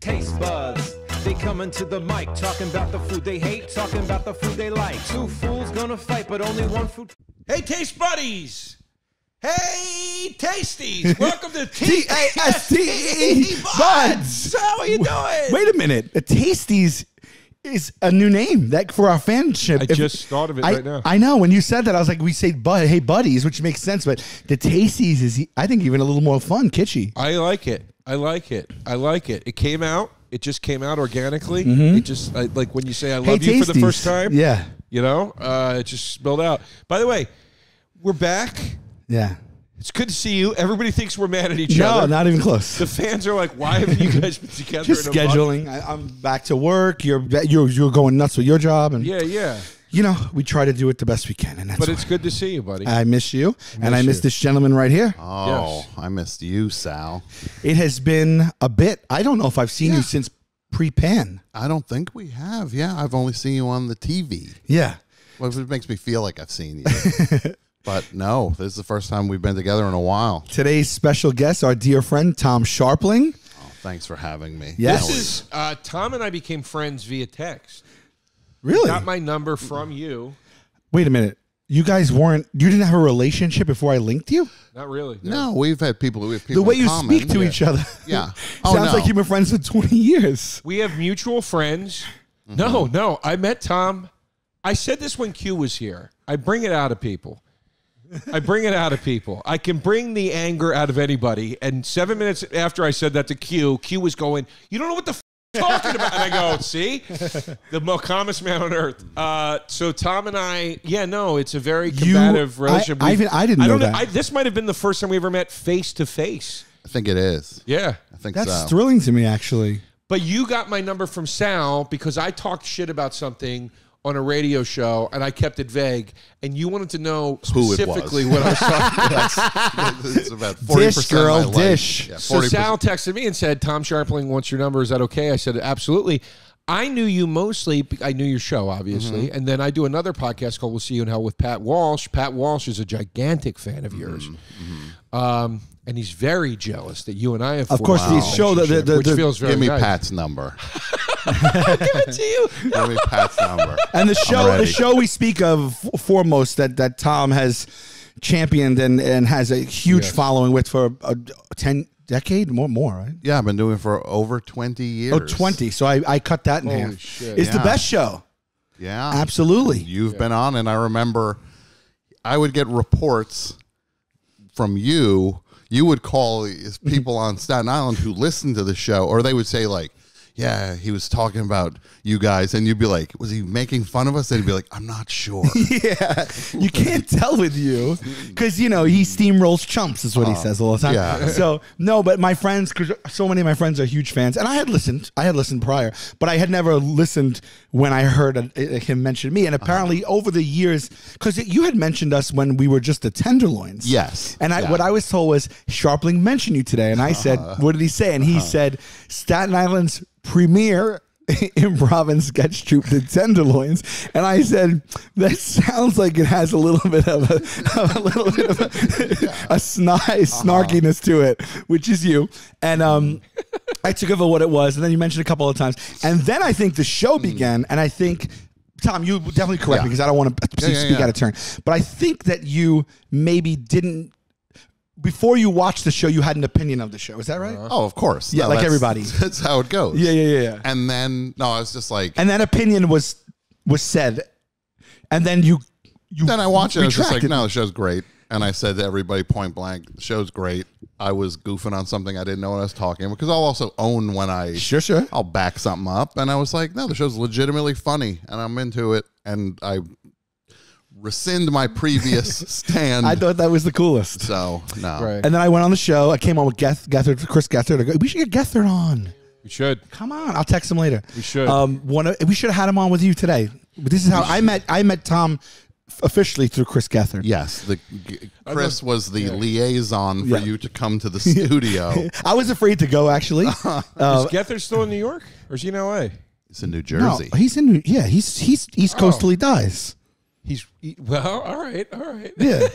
Taste buds, they coming to the mic, talking about the food they hate, talking about the food they like. Two fools gonna fight, but only one food. Hey, taste buddies. Hey, Tasties. Welcome to T-A-S-T-E Buds. How are you doing? Wait a minute. A Tasties is a new name that for our fanship. I just thought of it right now. I know. When you said that, I was like, we say hey buddies, which makes sense. But the Tasties is, I think, even a little more fun, kitschy. I like it. I like it. I like it. It came out. It just came out organically. It just, like when you say I love you for the first time. Yeah. You know, it just spilled out. By the way, we're back. Yeah. It's good to see you. Everybody thinks we're mad at each other. No, not even close. The fans are like, why haven't you guys been together? Just in a scheduling. I'm back to work. You're going nuts with your job. And yeah. you know, we try to do it the best we can. And that's But it's good to see you, buddy. I miss you. And I miss this gentleman right here. Oh, Yes. I missed you, Sal. It has been a bit. I don't know if I've seen you since pre-pan. I don't think we have. Yeah, I've only seen you on the TV. Yeah. Well, it makes me feel like I've seen you. But no, this is the first time we've been together in a while. Today's special guest, our dear friend, Tom Scharpling. Oh, thanks for having me. Yes. This is, Tom and I became friends via text. Really? Got my number from you. Wait a minute. You guys you didn't have a relationship before I linked you? Not really. No, we've had people who have people The way in you common. speak to each other. Yeah. Sounds like you've been friends for 20 years. We have mutual friends. No. I met Tom. I said this when Q was here. I bring it out of people. I can bring the anger out of anybody. And 7 minutes after I said that to Q was going, you don't know what the you're talking about. And I go, see? The most calmest man on earth. So Tom and I, it's a very combative relationship. I didn't know that. This might have been the first time we ever met face to face. I think it is. Yeah. I think That's so. thrilling to me, actually. But you got my number from Sal because I talked shit about something on a radio show, and I kept it vague, and you wanted to know specifically what I was talking about. It's about 40% Dish, girl, of my life. dish. Yeah, So 40%. Sal texted me and said, Tom Scharpling wants your number. Is that okay? I said, absolutely. I knew you mostly. I knew your show, obviously. And then I do another podcast called We'll See You in Hell with Pat Walsh. Pat Walsh is a gigantic fan of yours. And he's very jealous that you and I have Of course, formed a the show, relationship, which feels very Give me nice. Pat's number. Give it to you. Give me Pat's number. And the ready. show we speak of foremost that Tom has championed and has a huge following with for a 10 decade, more, right? Yeah, I've been doing it for over 20 years. Oh, 20. So I cut that in Holy half. shit. It's the Yeah. best show. Yeah. Absolutely. You've been on, and I remember I would get reports from you. You would call people on Staten Island who listened to the show, or they would say, like, yeah, he was talking about you guys, and you'd be like, was he making fun of us? And he'd be like, I'm not sure. Yeah, you can't tell with you because he steamrolls chumps is what he says all the time. Yeah. So no, but my friends, because so many of my friends are huge fans, and I had listened prior, but I had never listened when I heard him mention me. And apparently over the years, because you had mentioned us when we were just the Tenderloins. Yes. And what I was told was Scharpling mentioned you today, and I said, what did he say? And he said Staten Island's premier improv and sketch troupe, the Tenderloins, and I said that sounds like it has a little bit of a snarkiness to it, which is you. And I took over what it was, and then you mentioned a couple of times, and then I think the show began, and I think. Tom, you definitely correct me because I don't want to speak out of turn, but I think that you maybe didn't. Before you watched the show, you had an opinion of the show. Is that right? Oh, of course. Yeah, like everybody. That's how it goes. Yeah. And then, I was just like... And that opinion was said, and then you Then I watched it, and I was just like, retracted. no, the show's great. And I said to everybody point blank, the show's great. I was goofing on something I didn't know what I was talking about, because I'll also own when I... Sure. I'll back something up. And I was like, no, the show's legitimately funny, and I'm into it. And I rescind my previous stand. I thought that was the coolest. So, no. Right. And then I went on the show. I came on with Chris Gethard. I go, we should get Gethard on. We should. Come on, I'll text him later. We should. We should have had him on with you today. But this is how I met Tom officially through Chris Gethard. Yes, Chris was the liaison for you to come to the studio. I was afraid to go, actually. Is Gethard still in New York, or is he in L.A.? It's in New No, Jersey. he's in. Yeah, he's East Coast till he dies. Well, all right. Yeah,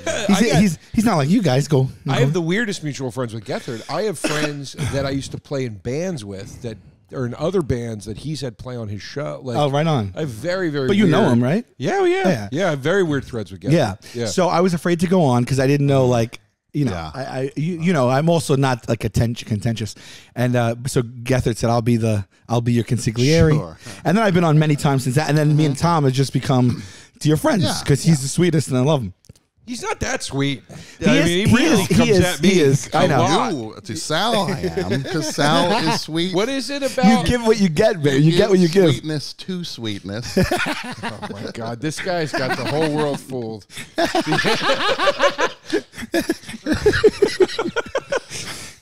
he's not like you guys. I have the weirdest mutual friends with Gethard. I have friends that I used to play in bands with that or in other bands that he's had play on his show. Like, Oh, right on. I have very, very. But you know weird- him, right? Yeah, Yeah. yeah. I have very weird threads with Gethard. Yeah. So I was afraid to go on because I didn't know, like, you know, Yeah. you know, I'm also not like contentious, and so Gethard said, "I'll be your consigliere," Sure. and then I've been on many times since that, and then me and Tom have just become dear friends Yeah. because he's the sweetest and I love him. He's not that sweet. He is. I know. lot. You, to Sal, I am, because Sal is sweet. What is it You about? give what you get, man. You get what you give. Sweetness to sweetness. Oh my God, this guy's got the whole world fooled.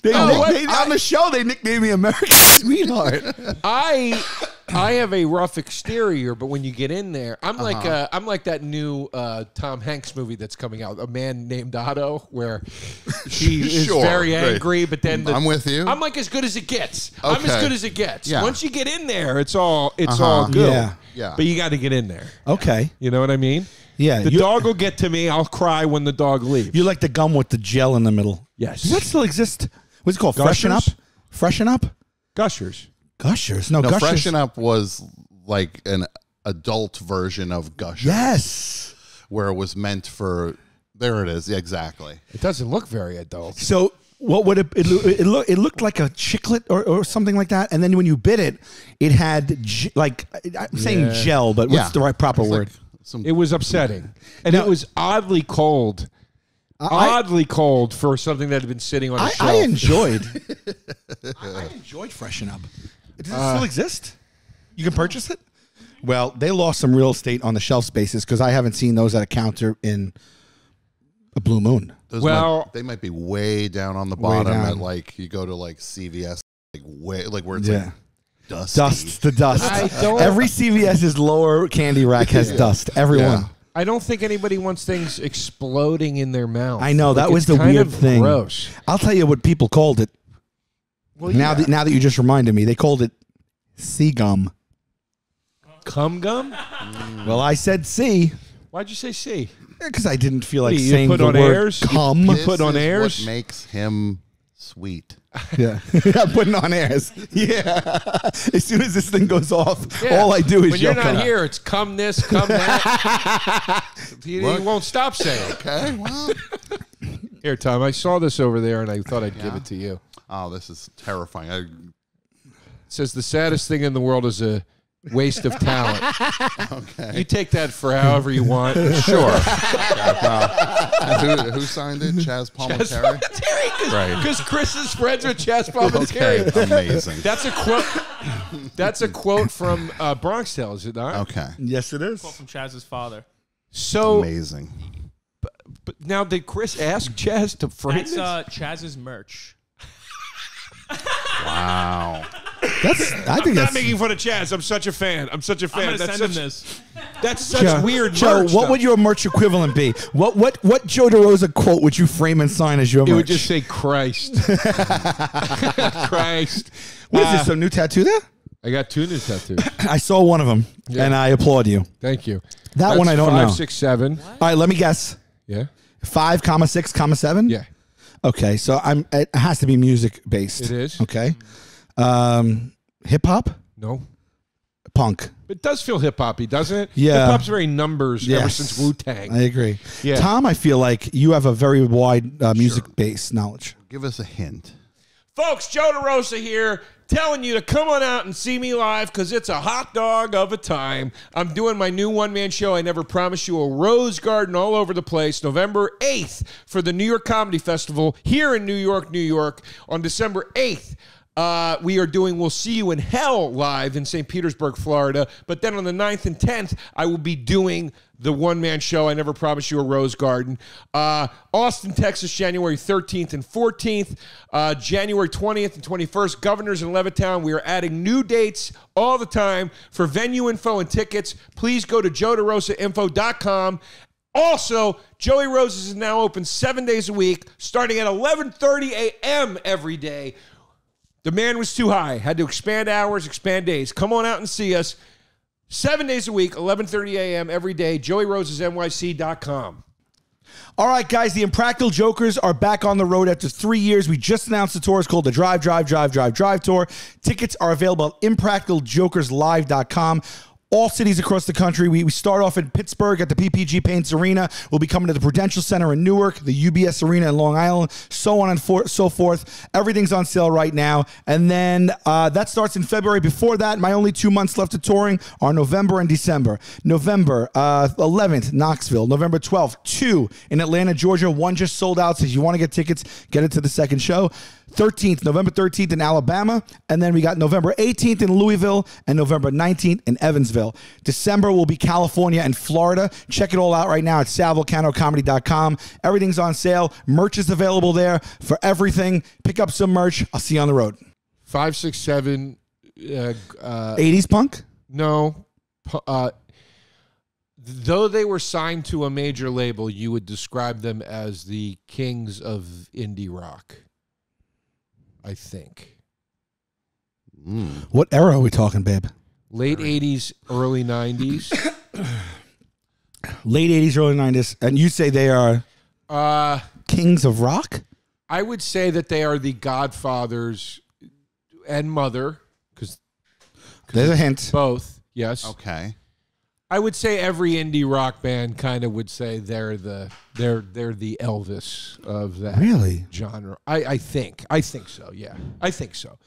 On the show, they nicknamed me American Sweetheart. I have a rough exterior, but when you get in there, I'm like that new Tom Hanks movie that's coming out, A Man Named Otto, where he is Sure, very right. angry, but then I'm with you. I'm like as good as it gets. I'm as Okay. good as it gets. Yeah. Once you get in there, it's all good. Yeah. Yeah. But you got to get in there. Okay. You know what I mean? Yeah. The dog will get to me. I'll cry when the dog leaves. You like the gum with the gel in the middle. Yes. Does that still exist? What's it called? Freshen Up? Gushers? Freshen Up? Gushers. Gushers. No, No, Gushers. Freshen Up was like an adult version of Gushers. Yes. Where it was meant for, there it is, exactly. It doesn't look very adult. So what would it looked like a chiclet or something like that, and then when you bit it, it had like I'm saying gel, but what's the right proper It's word? like some, It was upsetting. And it was oddly cold. Oddly cold for something that had been sitting on a shelf. I enjoyed. I enjoyed Freshen Up. Does it still exist? You can purchase it. Well, they lost some real estate on the shelf spaces because I haven't seen those at a counter in a blue moon. those Well- they might be way down on the Way bottom down. at like, you go to like CVS, like where it's like dusty. Dust, the dust. I don't- Every CVS's lower candy rack has dust. Everyone. Yeah. I don't think anybody wants things exploding in their mouth. I know, that was it's the kind weird of thing. Gross. I'll tell you what people called it. Well, Now that you just reminded me, they called it sea gum. cum gum? Well, I said sea Why'd you say C? because I didn't feel like You saying put the on word airs? cum. You This put on is airs? what makes him sweet. Yeah, I'm putting on airs. Yeah, as soon as this thing goes off, Yeah. all I do is when you're yell not cum. here, it's cum this, cum that. he won't stop saying. Okay, well. Here, Tom, I saw this over there, and I thought I'd give it to you. Oh, this is terrifying. It says the saddest thing in the world is a waste of talent. Okay. You take that for however you want. Sure. Who signed it? Chaz Palminteri? Right. Because Chris is friends with Chaz Palminteri. Okay, amazing. That's a quote. That's a quote from Bronx Tale, is it not? Okay, Yes, it is. From Chaz's father. So, amazing. but now did Chris ask Chaz to frame That's this? Chaz's merch. Wow. I think I'm not that's making fun of Chaz. I'm such a fan. I'm such a fan. I'm gonna That's send him such, this. that's such Joe, weird Joe, merch. what though. would your merch equivalent be? What Joe DeRosa quote would you frame and sign as your merch? It would just say Christ. Christ. What is this? A new tattoo there? I got two new tattoos. I saw one of them, and I applaud you. Thank you. That one I don't know. 5, 6, 7. All right, let me guess. Yeah. 5,6,7. Yeah. Okay, so it has to be music based. It is. Okay. Hip hop, No. punk. It does feel hip hoppy, doesn't it? Yeah. Hip hop's very numbers ever Yes. since Wu Tang. I agree. Yeah. Tom, I feel like you have a very wide music based knowledge. Give us a hint. Folks, Joe DeRosa here, telling you to come on out and see me live because it's a hot dog of a time. I'm doing my new one-man show, I Never Promised You, a Rose Garden all over the place, November 8th for the New York Comedy Festival here in New York, New York. On December 8th, we are doing We'll See You in Hell live in St. Petersburg, Florida. But then on the 9th and 10th, I will be doing the one-man show, I Never Promised You, a Rose Garden. Austin, Texas, January 13th and 14th. January 20th and 21st, Governors in Levittown. We are adding new dates all the time. For venue info and tickets, please go to joederosainfo.com. Also, Joey Roses is now open 7 days a week, starting at 11:30 a.m. every day. Demand was too high. Had to expand hours, expand days. Come on out and see us. 7 days a week, 11:30 a.m. every day. JoeyRosesNYC.com. All right, guys, the Impractical Jokers are back on the road after 3 years. We just announced the tour. It's called the Drive Tour. Tickets are available at impracticaljokerslive.com. All cities across the country. We start off in Pittsburgh at the PPG Paints Arena. We'll be coming to the Prudential Center in Newark, the UBS Arena in Long Island, so on and so forth. Everything's on sale right now. And then that starts in February. Before that, my only 2 months left of touring are November and December. November 11th, Knoxville. November 12th, 2 in Atlanta, Georgia. 1 just sold out. So if you want to get tickets, get it to the second show. November 13th in Alabama, and then we got November 18th in Louisville and November 19th in Evansville. December will be California and Florida. Check it all out right now at salvulcanocomedy.com. Everything's on sale. Merch is available there for everything. Pick up some merch. I'll see you on the road. 567. 80s punk? No. Though they were signed to a major label, you would describe them as the kings of indie rock. I think. What era are we talking, babe? Late 80s, early 90s. Late 80s, early 90s. And you say they are kings of rock? I would say that they are the godfathers and mother. Because there's a hint. Both, yes. Okay. I would say every indie rock band kind of would say they're the Elvis of that genre. I think so. Yeah, I think so.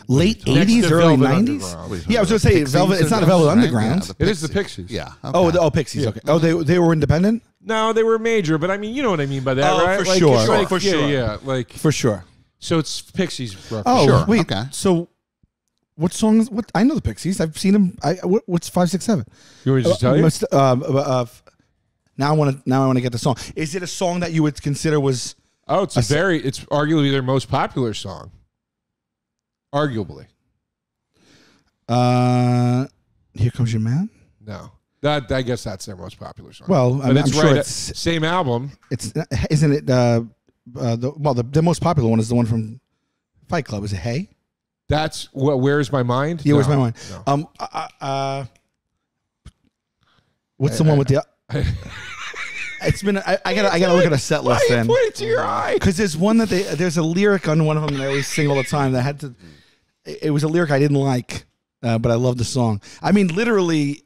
Late Next 80s, to early Velvet 90s. Underground. Yeah, I was going to say Velvet. It's not a Velvet Underground. Yeah, It is the Pixies. Yeah. Okay. Oh, Pixies. Okay. Oh, they were independent. No, they were major, but I mean, you know what I mean by that, Oh, right? for Like, sure. it's like, For yeah, sure. yeah, like For sure. so. It's Pixies. Roughly. Oh, Sure. wait. Okay. So, what songs? What I know the Pixies. I've seen them. What's 5, 6, 7? You want me to just tell you? Now I want to get the song. Is it a song that you would consider was? Oh, it's it's arguably their most popular song. Arguably. Here Comes Your Man. No. I guess that's their most popular song. Well, but I'm sure right it's same album. It's isn't it? The most popular one is the one from Fight Club. Is it Hey? That's what. Where's My Mind? Yeah, Where's My Mind? No. What's the one with the? It's been. I gotta look at a set list then. Point it to your eye. Because there's one that there's a lyric on one of them that I always sing all the time that had to. It was a lyric I didn't like, but I love the song. I mean, literally,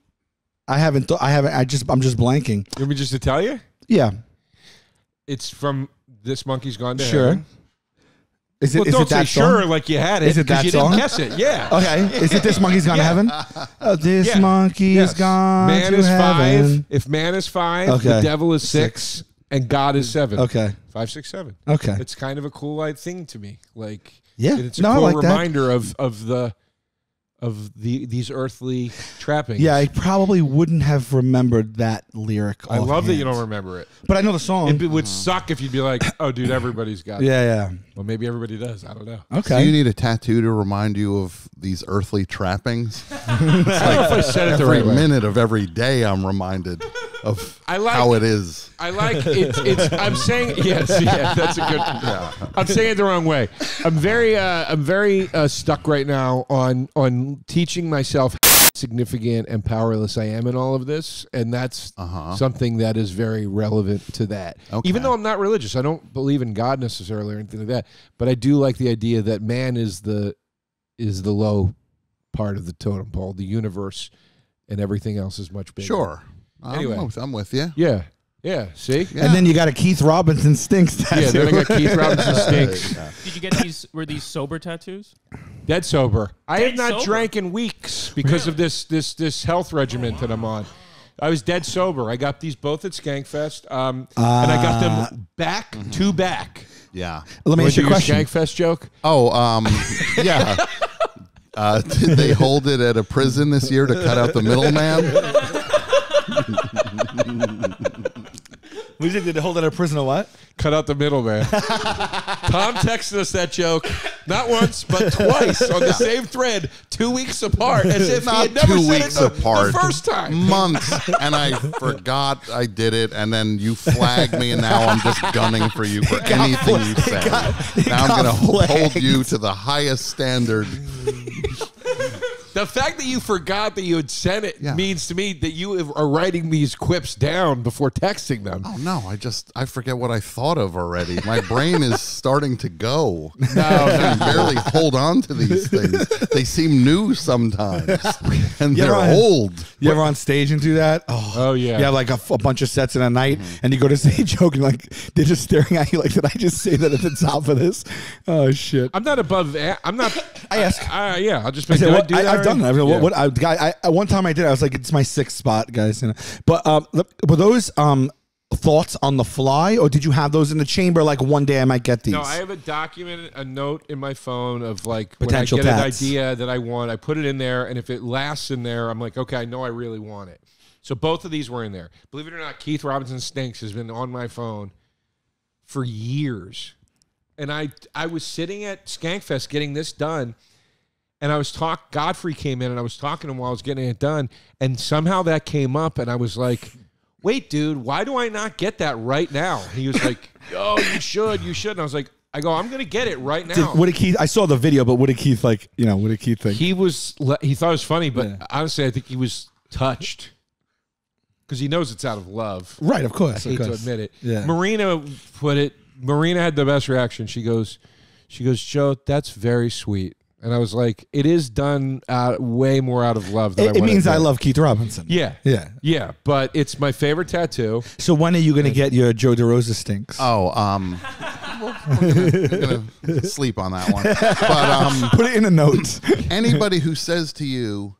I'm just blanking. You want me just to tell you? Yeah. It's from This Monkey's Gone to Sure. Heaven. Is it? Well, is don't it that say song? sure like you had it. Is it that you song? didn't guess it. Yeah. Okay. Is it This Monkey's Gone to Heaven? This Yeah. monkey's Yes. gone Man to is heaven. 5. If man is 5, Okay. the devil is 6, and God is 7. Okay. 5, 6, 7. Okay. It's kind of a cool thing to me. Like, Yeah. it's a No, I cool like that. reminder of these earthly trappings. Yeah, I probably wouldn't have remembered that lyric. I love that you offhand. don't remember it. But I know the song. It would suck if you'd be like, "Oh, dude, everybody's got it." Yeah. Well, maybe everybody does. I don't know. Okay. Do you need a tattoo to remind you of these earthly trappings? I don't know if I said it the Every right way. minute of every day, I'm reminded of how it is. I like it's. I'm saying yes. Yeah, that's a good. I'm saying it the wrong way. I'm very stuck right now on teaching myself how significant and powerless I am in all of this, and that's something that is very relevant to that. Okay. Even though I'm not religious, I don't believe in God necessarily or anything like that, but I do like the idea that man is the low part of the totem pole, the universe, and everything else is much bigger. Sure. Anyway. I'm with you. Yeah. Yeah. See. Yeah. And then you got a Keith Robinson Stinks tattoo. Yeah. Then I got Keith Robinson Stinks. Did you get these? Were these sober tattoos? Dead sober. I have Dead not sober? drank in weeks because of this health regimen that I'm on. I was dead sober. I got these both at Skankfest, and I got them back to back. Yeah. Let me Want ask you a to do your question. Skankfest joke? Oh, yeah. Did they hold it at a prison this year to cut out the middleman? Did they hold it at a prison or what? Cut out the middleman. Tom texted us that joke not once but twice on the same thread, 2 weeks apart, as if he Not had never 2 said weeks it apart. the first time. Months, and I forgot I did it, and then you flagged me, and now I'm just gunning for you for anything you say. Now I'm going to hold you to the highest standard. The The fact that you forgot that you had sent it means to me that you are writing these quips down before texting them. Oh no, I forget what I thought of already. My brain is starting to go. No, I can barely hold on to these things. They seem new sometimes, and they're old. You ever on stage and do that? Oh yeah. You have like a bunch of sets in a night, and you go to say a joke, and like they're just staring at you like, did I just say that at the top of this? Oh shit! I'm not above. I'm not. I ask. Yeah, I'll just I make. said, I've I've done that. One time I did. I was like, it's my 6th spot, guys. But were those thoughts on the fly, or did you have those in the chamber? Like one day I might get these. No, I have a note in my phone of like Potential when I get tats. an idea that I want, I put it in there, and if it lasts in there, I'm like, okay, I know I really want it. So both of these were in there. Believe it or not, Keith Robinson Stinks has been on my phone for years. And I was sitting at Skankfest getting this done, and I was Godfrey came in, and I was talking to him while I was getting it done, and somehow that came up, and I was like, wait, dude, why do I not get that right now? He was like, oh, you should. And I was like, I'm going to get it right now. What did Keith? I saw the video, but what did Keith like? What did Keith think? He thought it was funny, but honestly, I think he was touched. Because he knows it's out of love. Right, of course. I hate to admit it. Yeah. Marina had the best reaction. She goes, Joe, that's very sweet. And I was like, it is done way more out of love than It means I love Keith Robinson. Yeah. Yeah. Yeah, but it's my favorite tattoo. So when are you going to get your Joe DeRosa Stinks? Oh, we're gonna sleep on that one. But put it in the notes. anybody who says to you,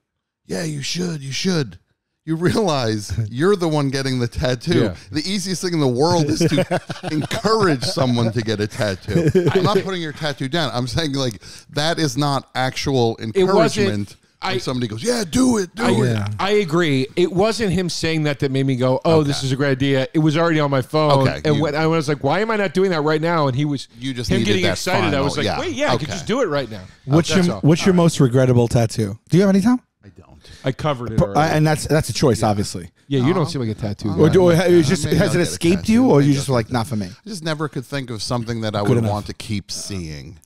yeah, you should. You realize you're the one getting the tattoo. Yeah. The easiest thing in the world is to encourage someone to get a tattoo. I'm not putting your tattoo down. I'm saying like that is not actual encouragement. When somebody goes, yeah, do it. I agree. It wasn't him saying that made me go, oh, this is a great idea. It was already on my phone. Okay, and when I was like, why am I not doing that right now? And he was You just him needed getting that excited. I final, was like, I could just do it right now. What's your most regrettable tattoo? Do you have any, Tom? I don't. I covered it already. And that's a choice, obviously. Yeah, you don't seem like a tattoo guy. Or has Maybe it I'll get a escaped tattoo. you, or Maybe you I'll just get like, a not for me? I just never could think of something that I Good would enough. want to keep seeing.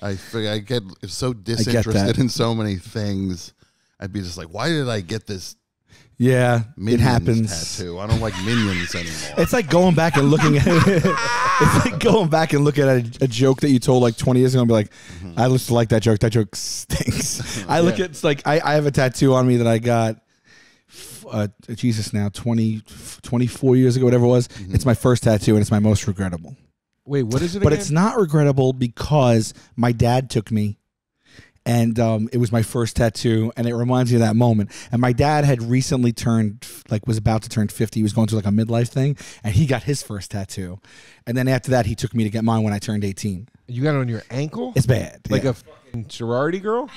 I get so disinterested in so many things. I'd be just like, why did I get this Yeah, Minions it happens. tattoo? I don't like Minions anymore. It's like going back and looking at it's like going back and looking at a joke that you told like 20 years ago and be like, I used to like that joke. That joke stinks. I look at it's like I have a tattoo on me that I got Jesus now 24 years ago, whatever it was. It's my first tattoo and it's my most regrettable. Wait, what is it But again? it's not regrettable because my dad took me and it was my first tattoo and it reminds me of that moment. And my dad had recently was about to turn 50. He was going through like a midlife thing and he got his first tattoo. And then after that, he took me to get mine when I turned 18. You got it on your ankle? It's bad. Like yeah. a fucking sorority girl?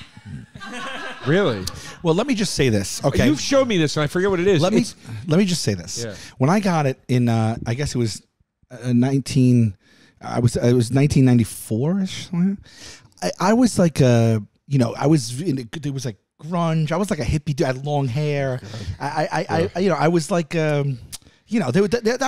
Really? Well, let me just say this. Okay. You've showed me this and I forget what it is. Let me just say this. Yeah. When I got it in, I guess it was 1994-ish. I was like there was like grunge. I was like a hippie dude. I had long hair. I was like, that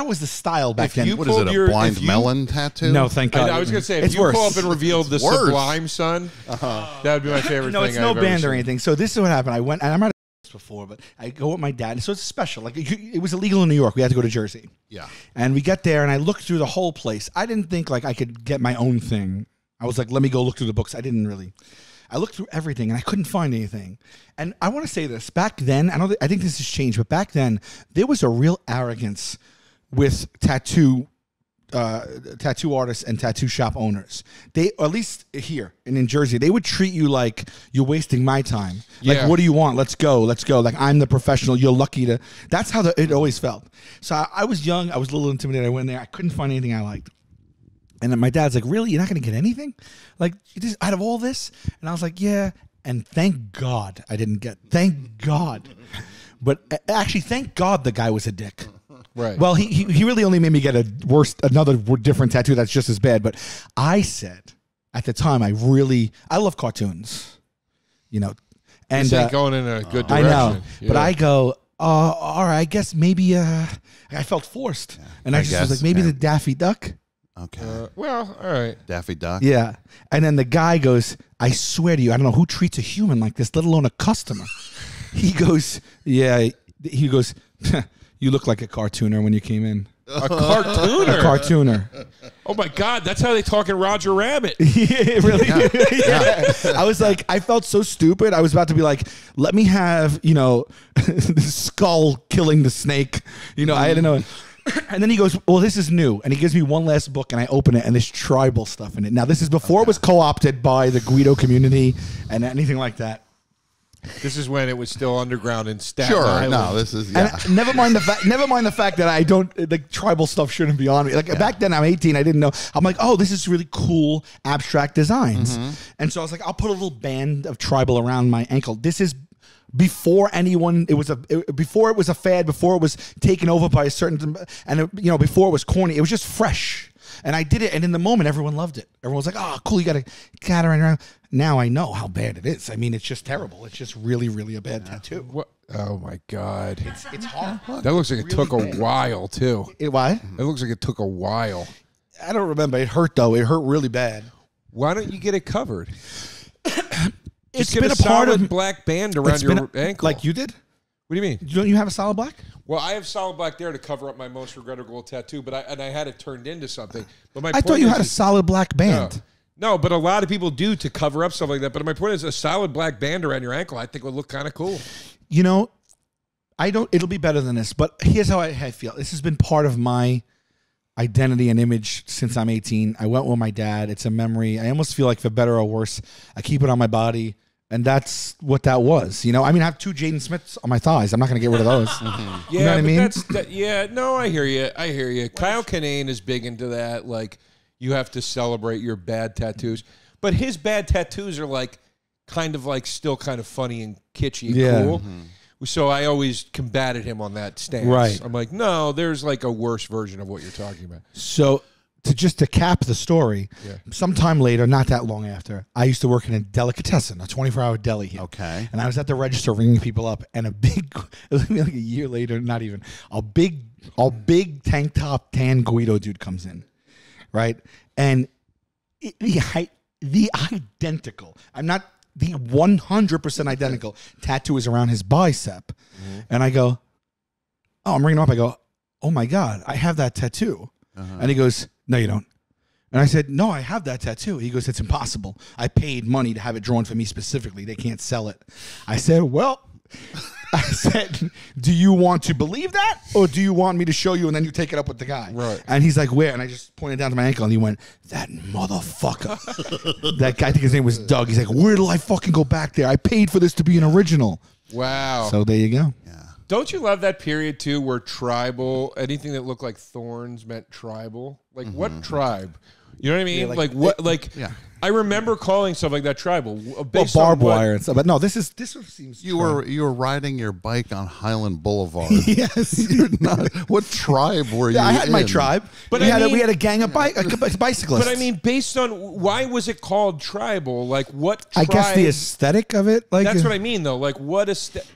was the style back then. What is it, a blind melon tattoo? No, thank God. I was going to say, if it's you worse. call up and revealed the worse. Sublime Son, that would be my favorite No, thing. it's no I've band ever or seen. anything. So this is what happened. I went, and I'm not this before, but I go with my dad, and so it's special. Like it was illegal in New York. We had to go to Jersey. Yeah. And we get there, and I looked through the whole place. I didn't think like I could get my own thing. I was like, let me go look through the books. I didn't really. I looked through everything, and I couldn't find anything. And I want to say this. Back then, I think this has changed, but back then, there was a real arrogance with tattoo artists and tattoo shop owners. They, at least here and in Jersey, they would treat you like you're wasting my time. Like, Yeah. what do you want? Let's go. Like, I'm the professional. You're lucky to. That's how it always felt. So I was young. I was a little intimidated. I went there. I couldn't find anything I liked. And then my dad's like, really? You're not going to get anything? Like, out of all this? And I was like, yeah. And thank God I didn't get. Thank God. But actually, thank God the guy was a dick. Right. Well, he really only made me get another different tattoo that's just as bad. But I said at the time, I love cartoons, and this ain't going in a good I direction. know, Yeah. but I go, all right, I guess maybe I felt forced, and I just was guess, like, maybe yeah. the Daffy Duck. Okay. Well, all right. Daffy Duck. Yeah. And then the guy goes, I swear to you, I don't know who treats a human like this, let alone a customer. He goes, yeah. He goes, you look like a cartooner when you came in. A cartooner. A cartooner. Oh my God, that's how they talk in Roger Rabbit. Yeah, really? Yeah. I was like, I felt so stupid. I was about to be like, let me have, the skull killing the snake. I didn't know. And then he goes, well, this is new. And he gives me one last book, and I open it, and there's tribal stuff in it. Now, this is before it was co-opted by the Guido community and anything like that. This is when it was still underground in Staten Sure. Island. No, this is And never mind the fact that I don't, like, tribal stuff shouldn't be on me. Like, back then, I'm 18, I didn't know. I'm like, oh, this is really cool abstract designs. And so I was like, I'll put a little band of tribal around my ankle. This is before anyone, before it was a fad, before it was taken over by a certain, and before it was corny, it was just fresh. And I did it, and in the moment, everyone loved it. Everyone was like, oh, cool, you got a cat around. Now I know how bad it is. I mean, it's just terrible. It's just really, really a bad tattoo. What? Oh my God. It's hard. That looks like it took a while, too. Why? It looks like it took a while. I don't remember. It hurt, though. It hurt really bad. Why don't you get it covered? It's Just been get a part solid of black band around your ankle. Like you did? What do you mean? Don't you have a solid black? Well, I have solid black there to cover up my most regrettable tattoo, but I had it turned into something. But my I thought you had a solid black band. No, but a lot of people do to cover up stuff like that. But my point is, a solid black band around your ankle, I think would look kind of cool. It'll be better than this, but here's how I feel. This has been part of my identity and image since I'm 18. I went with my dad. It's a memory. I almost feel like, for better or worse, I keep it on my body. And that's what that was. I mean, I have 2 Jaden Smiths on my thighs. I'm not going to get rid of those. Yeah, you know what I mean? No, I hear you. Kyle Kinane is big into that. Like, you have to celebrate your bad tattoos. But his bad tattoos are like, kind of like still kind of funny and kitschy and cool. So I always combated him on that stance. Right. I'm like, no, there's like a worse version of what you're talking about. So to cap the story, sometime later, not that long after, I used to work in a delicatessen, a 24-hour deli here. Okay. And I was at the register ringing people up, and it was like a year later, not even, a big tank top tan Guido dude comes in, right? And the identical, I'm not the 100% identical tattoo is around his bicep. And I go, oh, I'm ringing him up. I go, oh my God, I have that tattoo. And he goes, no, you don't. And I said, no, I have that tattoo. He goes, it's impossible. I paid money to have it drawn for me specifically. They can't sell it. I said, well, do you want to believe that? Or do you want me to show you and then you take it up with the guy? Right. And he's like, where? And I just pointed down to my ankle and he went, that motherfucker. That guy, I think his name was Doug. He's like, where do I fucking go back there? I paid for this to be an original. Wow. So there you go. Don't you love that period, too, where tribal, anything that looked like thorns meant tribal? Like, what tribe? You know what I mean? Yeah, I remember calling stuff like that tribal. Well, barbed wire and stuff. But no, this seems... You were riding your bike on Highland Boulevard. Yes. You're not. What tribe were you I had my in? tribe. But we had a gang of bicyclists. But I mean, based on why was it called tribal? Like, what tribe? I guess the aesthetic of it. Like, that's what I mean, though. Like,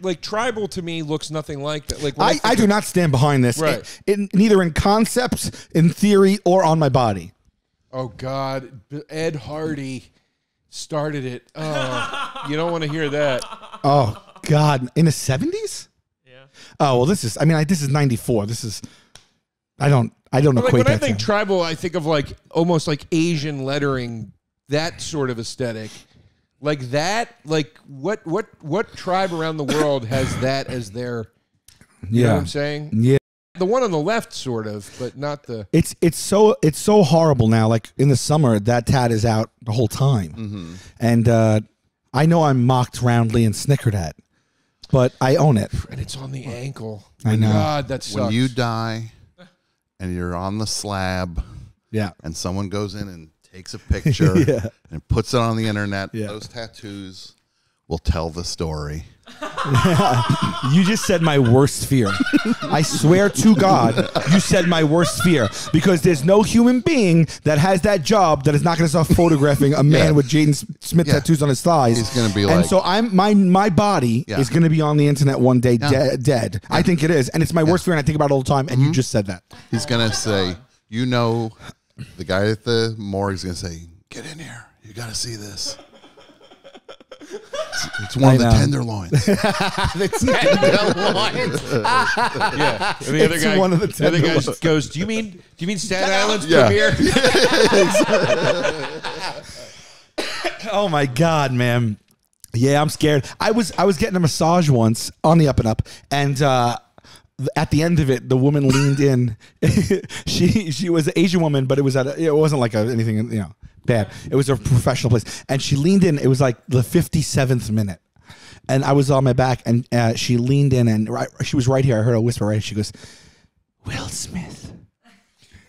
like tribal to me looks nothing like that. Like, I do not stand behind this. Right. Neither in concepts, in theory, or on my body. Oh God, Ed Hardy started it. Oh, you don't want to hear that. Oh God, in the 70s? Yeah. Oh well, this is 94. This is I don't equate when that I think to. tribal, I think of like almost like Asian lettering, that sort of aesthetic. Like that, like what tribe around the world has that as their, you know what I'm saying? Yeah. The one on the left, sort of, but not the. It's so horrible now. Like in the summer, that tat is out the whole time, and I know I'm mocked roundly and snickered at, but I own it. And it's on the ankle. I know. God, that sucks. When you die, and you're on the slab, Yeah. and someone goes in and takes a picture Yeah. and puts it on the internet, Yeah. those tattoos will tell the story. You just said my worst fear. I swear to God, you said my worst fear, because there's no human being that has that job that is not going to start photographing a man with Jaden Smith tattoos on his thighs. He's going to be and so my body is going to be on the internet one day dead. I think it is, and it's my worst fear, and I think about it all the time. And you just said that. He's going to say, you know the guy at the morgue is going to say, "Get in here. You got to see this." It's one of the tenderloins. The tenderloins. Yeah. And the other It's guy, one of the the other guy tenderloins. goes, "Do you mean Staten Island's Yeah. premiere?" Oh my God, man. Yeah, I'm scared. I was getting a massage once on the Up and Up, and at the end of it, the woman leaned in. she was an Asian woman, but it wasn't like anything bad. It was a professional place, and she leaned in. It was like the 57th minute, and I was on my back, and she leaned in, and she was right here. I heard a whisper. Right, she goes, "Will Smith."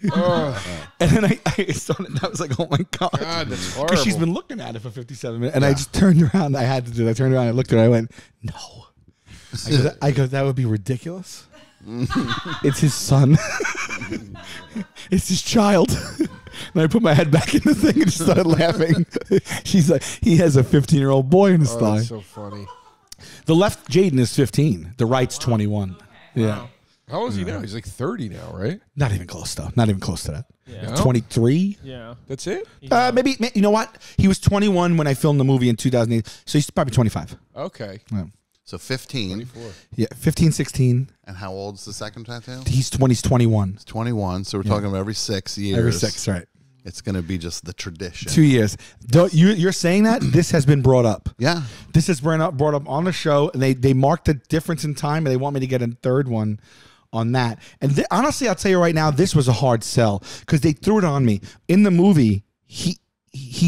And then I saw it, and I was like, "Oh my God, that's horrible. because she's been looking at it for 57 minutes, and I just turned around. I had to do it. I turned around, I looked at her, I went, "No." I go, "That would be ridiculous." It's his son. It's his child. And I put my head back in the thing and just started laughing. She's like, he has a 15-year-old boy in his thigh. That's so funny. The left Jaden is 15. The right's 21. Yeah. How old is he now? He's like 30 now, right? Not even close, though. Not even close to that. Yeah. No? 23? Yeah. That's it? Maybe, you know what? He was 21 when I filmed the movie in 2008, so he's probably 25. Okay. Yeah. So 15. Yeah, 15, 16. And how old's the second tattoo? He's 21. It's 21. So we're talking about every 6 years. Every 6, right. It's going to be just the tradition. 2 years. You're saying that? This has been brought up. Yeah. This has been brought up on the show, and they marked the difference in time, and they want me to get a third one on that. And honestly, I'll tell you right now, this was a hard sell because they threw it on me. In the movie, he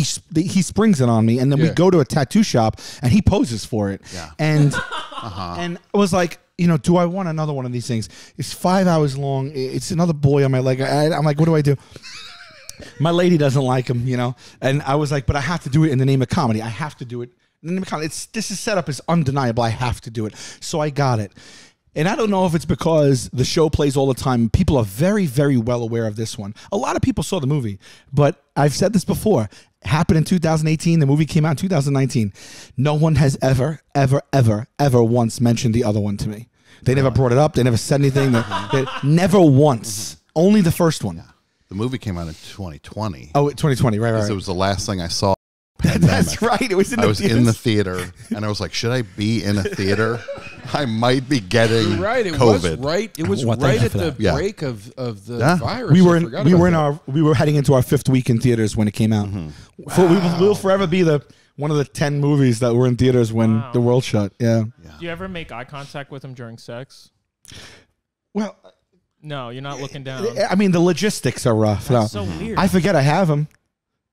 springs it on me, and then we go to a tattoo shop, and he poses for it. Yeah. And and I was like, do I want another one of these things? It's 5 hours long. It's another boy on my leg. I'm like, what do I do? My lady doesn't like him, and I was like, but I have to do it in the name of comedy. I have to do it in the name of comedy. This is set up as undeniable. I have to do it. So I got it. And I don't know if it's because the show plays all the time. People are very, very well aware of this one. A lot of people saw the movie, but I've said this before. It happened in 2018. The movie came out in 2019. No one has ever once mentioned the other one to me. They never brought it up. They never said anything. They never once. Only the first one. The movie came out in 2020. Oh, 2020. Right. It was the last thing I saw. That's right. It was in the I was theaters. in the theater, and I was like, should I be in a theater? I might be getting Right. It COVID. was right. It was Well, right thank you at for the that. break of the Yeah. virus. We were I forgot we about that. we were heading into our 5th week in theaters when it came out. We'll forever be one of the 10 movies that were in theaters when the world shut. Yeah. Do you ever make eye contact with him during sex? Well, No, you're not looking down. I mean, the logistics are rough. That's No. so weird. I forget I have them.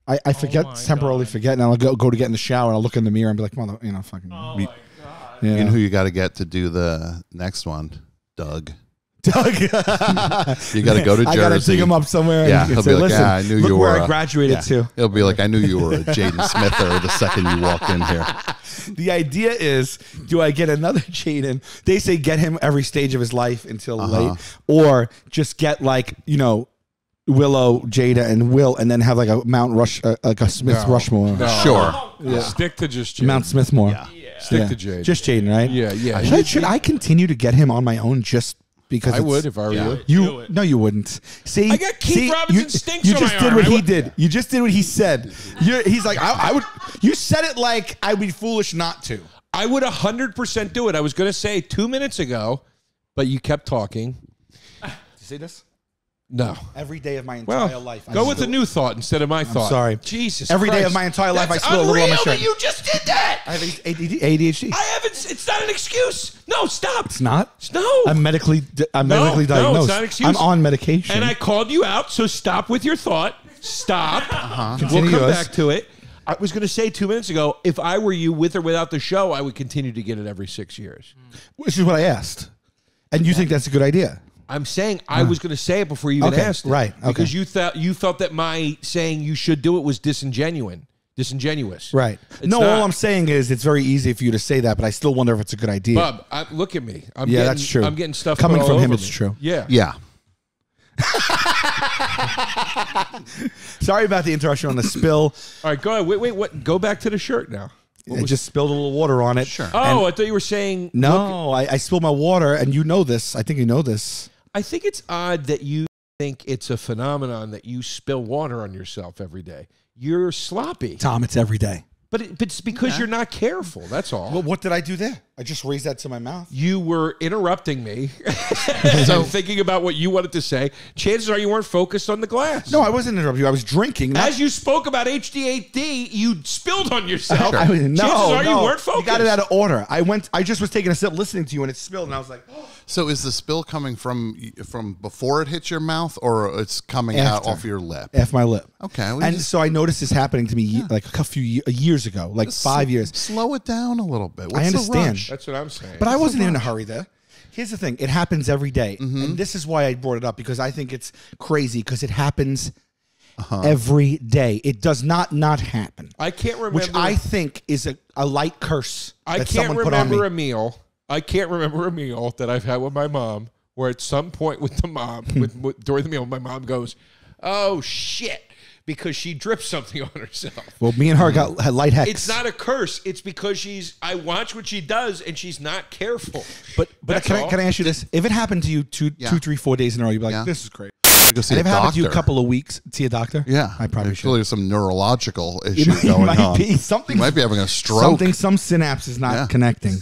I forget, my temporarily God. forget, and I'll go to get in the shower, and I'll look in the mirror and be like, mother, fucking. Oh my god. Yeah. You know who you got to get to do the next one? Doug. Doug. You got to go to Jersey. I got to dig him up somewhere. Yeah, and he'll say, be like, listen, yeah, I knew look you where were. I graduated to. He'll be like, I knew you were a Jaden Smither the second you walked in here. The idea is, do I get another Jaden? They say get him every stage of his life until late, or just get Willow, Jada, and Will, and then have like a Mount Rush, like a Smith Rushmore. No. Sure. Stick to just Jaden. Mount Smithmore. Stick to Jaden. Just Jaden, right? Yeah. Should I continue to get him on my own just because I would if I were you. Do it. No, you wouldn't. See, I got Keith Robinson stinks You on just my did arm. what I he would- did. You just did what he said. He's like, I would. You said it like I'd be foolish not to. I would 100% do it. I was going to say 2 minutes ago, but you kept talking. You see this? No. Every day of my entire Well, life. go with a new thought instead of my thought. sorry. Jesus Every day Christ. of my entire life, That's I spill a little on my unreal shirt. that you just did that. I have ADHD. I haven't. It's not an excuse. No, stop. It's not. No. I'm medically No, diagnosed. no, it's not an excuse. I'm on medication. And I called you out, so stop with your thought. Stop. We'll Continue come yours. back to it. I was going to say 2 minutes ago, if I were you, with or without the show, I would continue to get it every 6 years. Which is what I asked. And you think that's a good idea? I'm saying I was going to say it before you even Okay, asked it. right, okay. Because you felt that my saying you should do it was disingenuous. Right. It's No, not. all I'm saying is it's very easy for you to say that, but I still wonder if it's a good idea. Bub, look at me. Yeah, that's true. I'm getting stuff Coming put all from him, over it's me. true. Yeah. Yeah. Sorry about the interruption on the spill. All right, go ahead. Wait. What? Go back to the shirt now. I just spilled a little water on it. Sure. Oh, I thought you were saying. No, I spilled my water, and you know this. I think you know this. I think it's odd that you think it's a phenomenon that you spill water on yourself every day. You're sloppy. Tom, it's every day. But it's because you're not careful. That's all. Well, what did I do there? I just raised that to my mouth. You were interrupting me. So thinking about what you wanted to say. Chances are you weren't focused on the glass. No, I wasn't interrupting you. I was drinking. As you spoke about HD8D, you spilled on yourself. No, Chances are you weren't focused. You got it out of order. I just was taking a sip listening to you, and it spilled, and I was like, oh. So is the spill coming from before it hits your mouth, or it's coming out off your lip? Off my lip. Okay. And so I noticed this happening to me like a few years ago, like 5 years. Slow it down a little bit. What's I understand. the rush? That's what I'm saying. But I wasn't in a hurry there. Here's the thing. It happens every day. And this is why I brought it up, because I think it's crazy, because it happens every day. It does not happen. I can't remember. Which I think is a light curse I that can't someone put on remember me. a meal. I can't remember a meal that I've had with my mom where at some point with the mom, during the meal, my mom goes, "Oh shit," because she dripped something on herself. Well, me and her had light hex. It's not a curse. It's because I watch what she does and she's not careful. But can I ask you this? If it happened to you two, 3, 4 days in a row, you'd be like, "This is great." Go see And a if it happened to you a doctor. couple of weeks, see a doctor? Yeah, I probably should. There's some neurological issue It going might on. be something. You might be having a stroke. Some synapse is not connecting.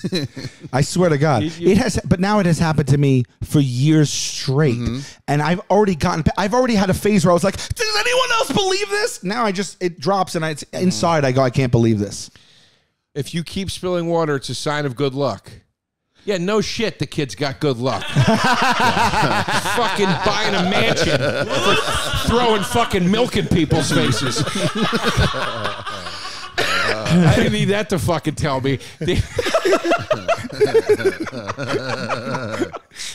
I swear to God, it has. But now it has happened to me for years straight, and I've already had a phase where I was like, "Does anyone else believe this?" Now it drops, and it's inside. I go, "I can't believe this." If you keep spilling water, it's a sign of good luck. Yeah, no shit, the kid's got good luck. Fucking buying a mansion for throwing fucking milk in people's faces. I didn't need that to fucking tell me.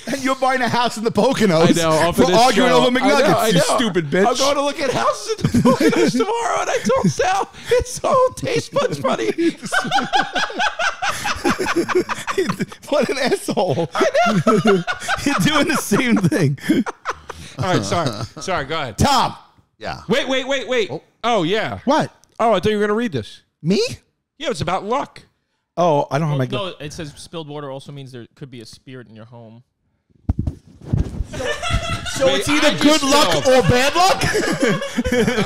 And you're buying a house in the Poconos. I know. For arguing over McNuggets, you stupid bitch. I'm going to look at houses in the Poconos tomorrow, and I told Sal, it's all taste buds, buddy. What an asshole. I know. You're doing the same thing. All right, sorry, go ahead. Tom. Yeah. Wait. Oh, yeah. What? Oh, I thought you were going to read this. Me? Yeah, it's about luck. Oh, I don't have my... No, it says spilled water also means there could be a spirit in your home. So it's either good luck or bad luck?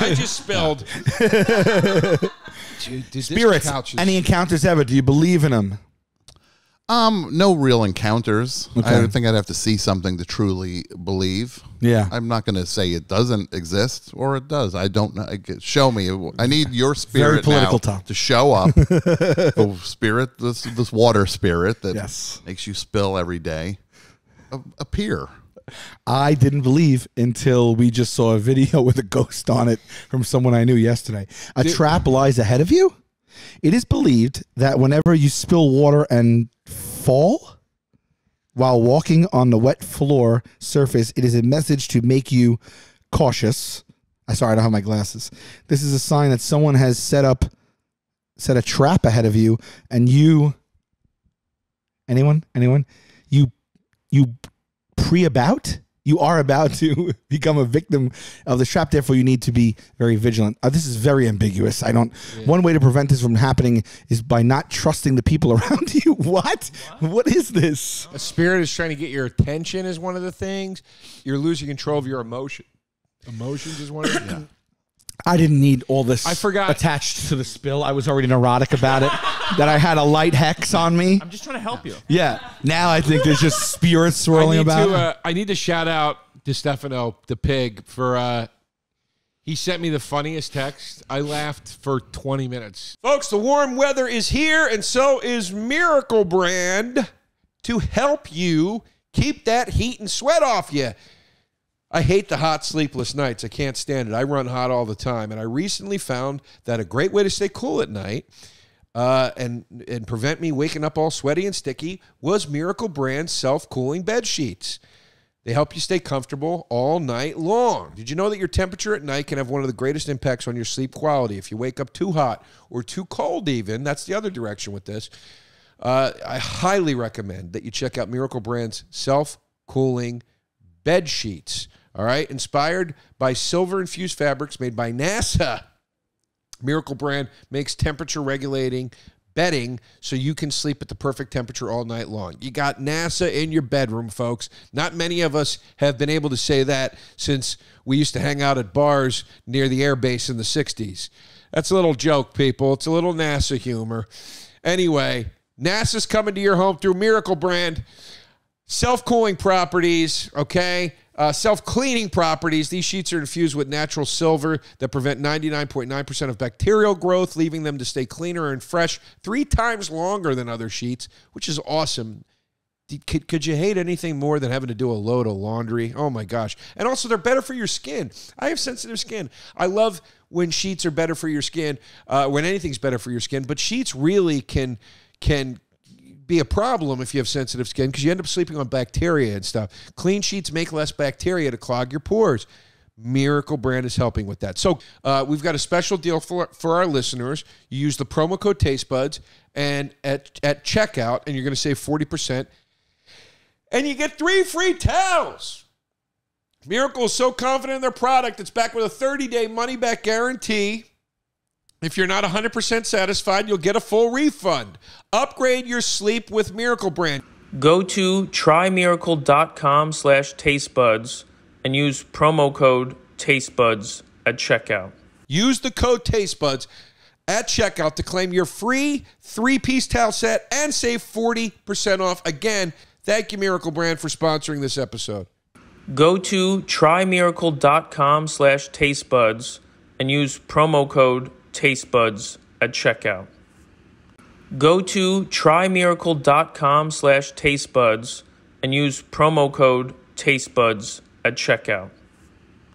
I just spelled. Dude, Spirits. Any encounters ever? Do you believe in them? No real encounters. Okay. I think I'd have to see something to truly believe. Yeah. I'm not going to say it doesn't exist or it does. I don't know. Show me. I need your spirit political, now Tom. to show up. The spirit, this water spirit that makes you spill every day, appear. I didn't believe until we just saw a video with a ghost on it from someone I knew yesterday. A trap lies ahead of you. It is believed that whenever you spill water and fall while walking on the wet floor surface, it is a message to make you cautious. Sorry, I don't have my glasses. This is a sign that someone has set a trap ahead of you, and you... Anyone? You you are about to become a victim of the trap. Therefore, you need to be very vigilant. This is very ambiguous. One way to prevent this from happening is by not trusting the people around you. What? What is this? A spirit is trying to get your attention is one of the things. You're losing control of your emotion. Emotions is one of the things. I didn't need all this I forgot. attached to the spill. I was already neurotic about it, that I had a light hex on me. I'm just trying to help you. Yeah. Now I think there's just spirits swirling about. I need to shout out Distefano, the pig, for he sent me the funniest text. I laughed for 20 minutes. Folks, the warm weather is here, and so is Miracle Brand to help you keep that heat and sweat off you. I hate the hot, sleepless nights. I can't stand it. I run hot all the time. And I recently found that a great way to stay cool at night and prevent me waking up all sweaty and sticky was Miracle Brand's self-cooling bed sheets. They help you stay comfortable all night long. Did you know that your temperature at night can have one of the greatest impacts on your sleep quality? If you wake up too hot or too cold even, that's the other direction with this, I highly recommend that you check out Miracle Brand's self-cooling bed sheets. All right, inspired by silver-infused fabrics made by NASA, Miracle Brand makes temperature-regulating bedding so you can sleep at the perfect temperature all night long. You got NASA in your bedroom, folks. Not many of us have been able to say that since we used to hang out at bars near the air base in the 60s. That's a little joke, people. It's a little NASA humor. Anyway, NASA's coming to your home through Miracle Brand. Self-cooling properties, okay? Self-cleaning properties. These sheets are infused with natural silver that prevent 99.9% of bacterial growth, leaving them to stay cleaner and fresh 3 times longer than other sheets, which is awesome. Could you hate anything more than having to do a load of laundry? Oh, my gosh. And also, they're better for your skin. I have sensitive skin. I love when sheets are better for your skin, when anything's better for your skin, but sheets really can be a problem if you have sensitive skin because you end up sleeping on bacteria and stuff. Clean sheets make less bacteria to clog your pores. Miracle Brand is helping with that. So we've got a special deal for our listeners. You use the promo code TasteBuds and at checkout, and you're going to save 40%. And you get 3 free towels. Miracle is so confident in their product, it's back with a 30-day money-back guarantee. If you're not 100% satisfied, you'll get a full refund. Upgrade your sleep with Miracle Brand. Go to trymiracle.com/tastebuds and use promo code TasteBuds at checkout. Use the code TasteBuds at checkout to claim your free 3-piece towel set and save 40% off. Again, thank you, Miracle Brand, for sponsoring this episode. Go to trymiracle.com/tastebuds and use promo code TasteBuds at checkout. Go to trymiracle.com/tastebuds and use promo code TasteBuds at checkout.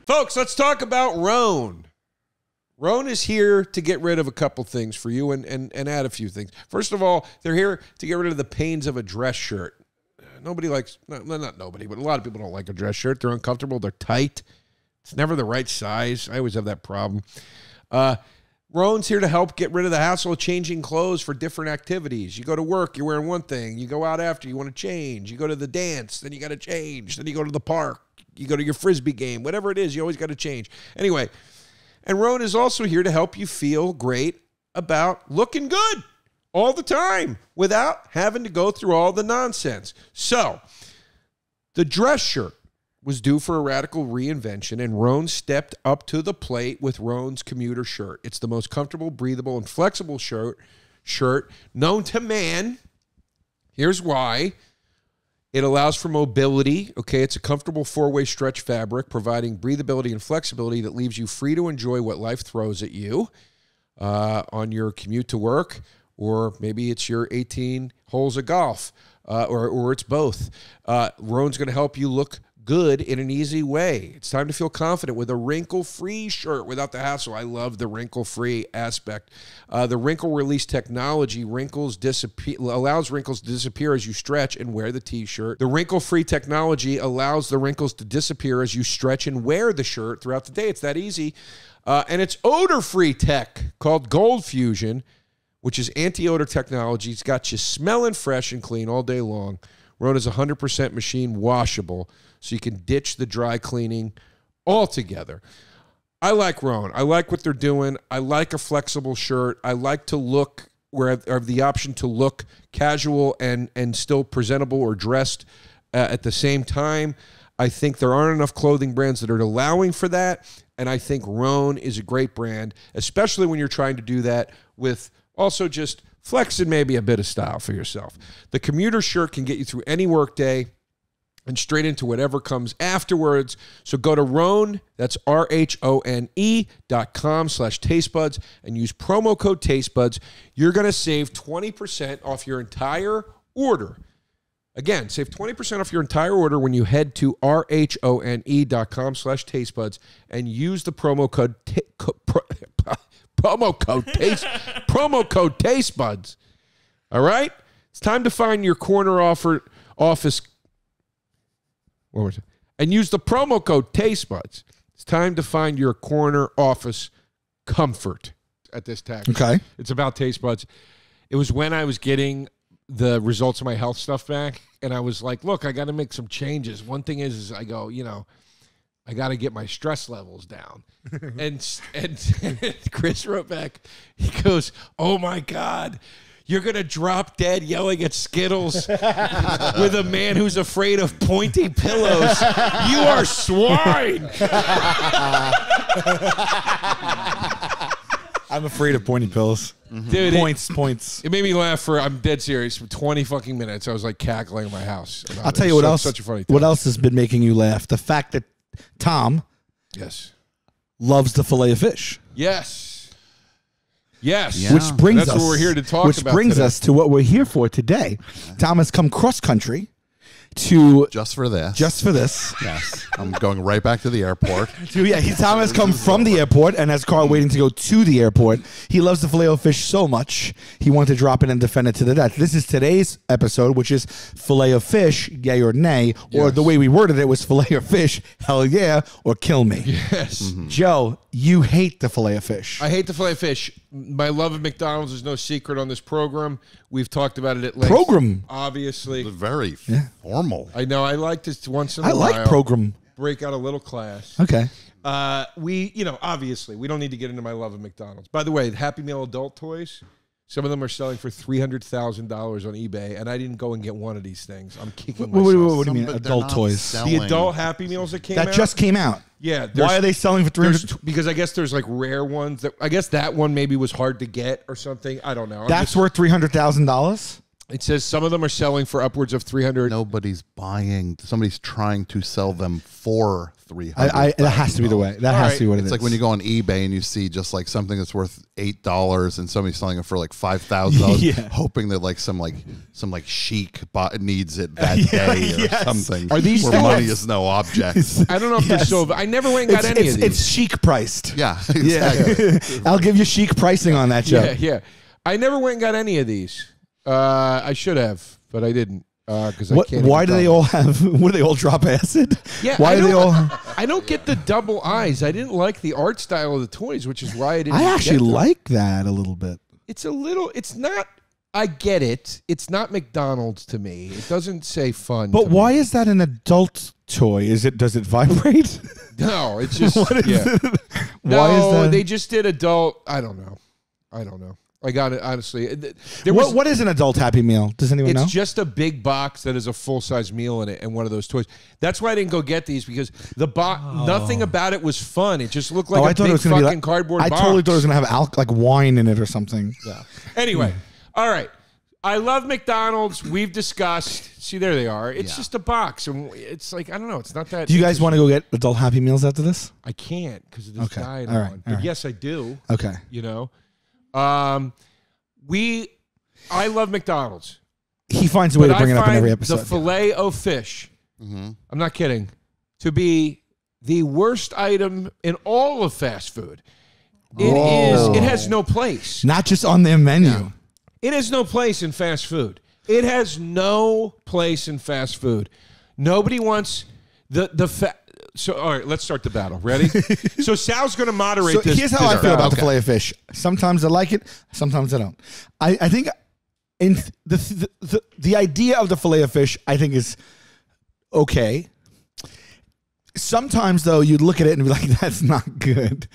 Folks, let's talk about Rhone. Rhone is here to get rid of a couple things for you and add a few things. First of all, they're here to get rid of the pains of a dress shirt. Nobody likes, not nobody, but a lot of people don't like a dress shirt. They're uncomfortable. They're tight. It's never the right size. I always have that problem. Rhone's here to help get rid of the hassle of changing clothes for different activities. You go to work, you're wearing one thing. You go out after, you want to change. You go to the dance, then you got to change. Then you go to the park. You go to your Frisbee game. Whatever it is, you always got to change. Anyway, and Rhone is also here to help you feel great about looking good all the time without having to go through all the nonsense. So, the dress shirt was due for a radical reinvention, and Rhone stepped up to the plate with Rhone's commuter shirt. It's the most comfortable, breathable, and flexible shirt known to man. Here's why. It allows for mobility. Okay, it's a comfortable 4-way stretch fabric, providing breathability and flexibility that leaves you free to enjoy what life throws at you on your commute to work, or maybe it's your 18 holes of golf, or it's both. Rhone's going to help you look good in an easy way. It's time to feel confident with a wrinkle-free shirt without the hassle. I love the wrinkle-free aspect. The wrinkle release technology allows wrinkles to disappear as you stretch and wear the t-shirt. The wrinkle-free technology allows the wrinkles to disappear as you stretch and wear the shirt throughout the day. It's that easy. And it's odor-free tech called Gold Fusion, which is anti-odor technology. It's got you smelling fresh and clean all day long. Rhone is 100% machine washable, so you can ditch the dry cleaning altogether. I like Rhone. I like what they're doing. I like a flexible shirt. I like to look where I have the option to look casual and still presentable or dressed at the same time. I think there aren't enough clothing brands that are allowing for that, and I think Rhone is a great brand, especially when you're trying to do that with also just flex and maybe a bit of style for yourself. The commuter shirt can get you through any workday and straight into whatever comes afterwards. So go to Rhone, that's RHONE.com/tastebuds, and use promo code tastebuds. You're going to save 20% off your entire order. Again, save 20% off your entire order when you head to RHONE.com/tastebuds and use the promo code promo code TasteBuds. All right? It's time to find your corner office. And use the promo code TasteBuds. It's time to find your corner office comfort at this tax. Okay. It's about TasteBuds. It was when I was getting the results of my health stuff back, and I was like, look, I got to make some changes. One thing is I go, I got to get my stress levels down. and Chris wrote back, he goes, oh, my God, You're going to drop dead yelling at Skittles with a man who's afraid of pointy pillows. You are swine. I'm afraid of pointy pills. Dude, Points. It made me laugh for, I'm dead serious, for 20 fucking minutes. I was like cackling in my house. I'll tell you what else. Such a funny thing. What else has been making you laugh? The fact that Tom loves the Filet-O-Fish. Yes. Yes. Yeah. Which brings That's us, what we're here to talk which about brings today. us to what we're here for today. Tom has come cross country to Just for this. Yes. I'm going right back to the airport. Tom has come from the airport and has Carl waiting to go to the airport. He loves the Filet-O-Fish so much, he wanted to drop it and defend it to the death. This is today's episode, which is Filet-O-Fish, yay or nay, or the way we worded it was Filet-O-Fish, hell yeah, or kill me. Yes. Joe, you hate the Filet-O-Fish. I hate the Filet-O-Fish. My love of McDonald's is no secret on this program. We've talked about it at length. Program. Obviously. Very formal. I know. I like this once in a I while. like program. Break out a little class. Okay. Obviously, we don't need to get into my love of McDonald's. By the way, Happy Meal adult toys, some of them are selling for $300,000 on eBay, and I didn't go and get one of these things. I'm kicking myself. What do you mean, But they're adult not toys? selling. The adult Happy Meals that came out? That just came out. Yeah. Why are they selling for $300? Because I guess there's like rare ones. I guess that one maybe was hard to get or something. I don't know. That's worth $300,000? It says some of them are selling for upwards of 300. Nobody's buying. Somebody's trying to sell them for $300. That has to be the way. That has to be what it is. It's like when you go on eBay and you see just like something that's worth $8 and somebody's selling it for like $5,000, Yeah. hoping that like some chic needs it that day or something. Are these where still- money is no object? I don't know if they're still. I never went and got any of these. It's chic priced. Yeah, exactly. I'll give you chic pricing on that, Joe. Yeah. I never went and got any of these. I should have, but I didn't. Because I can't. Why do they all have? What do they all drop acid? Yeah. Why do they all? I don't get the double eyes. I didn't like the art style of the toys, which is why I didn't. I actually get them. like that a little bit. It's a little. It's not. I get it. It's not McDonald's to me. It doesn't say fun. But to why me. is that an adult toy? Does it vibrate? No, it's just. What is yeah. it? No, Why is that? they just did adult. I don't know. I got it, honestly. What is an adult Happy Meal? Does anyone know? It's just a big box that has a full-size meal in it and one of those toys. That's why I didn't go get these, because the nothing about it was fun. It just looked like a big fucking cardboard box. I totally thought it was going to have like wine in it or something. Yeah. Anyway, all right. I love McDonald's. We've discussed. See, there they are. It's just a box. And it's like, I don't know. It's not that. Do you guys want to go get adult Happy Meals after this? I can't because of this Okay. diet All I'm right. on. All right. Yes, I do. Okay. You know? I love McDonald's. He finds a way to bring it up in every episode. The Filet-O-Fish, I'm not kidding, to be the worst item in all of fast food. It has no place. Not just on their menu. Yeah. It has no place in fast food. It has no place in fast food. Nobody wants So, all right, let's start the battle. Ready? So Sal's going to moderate So this. here's how I this feel about battle. the Filet-O-Fish. Sometimes I like it, sometimes I don't. I think in the idea of the Filet-O-Fish, I think is okay. Sometimes though, you'd look at it and be like, "That's not good."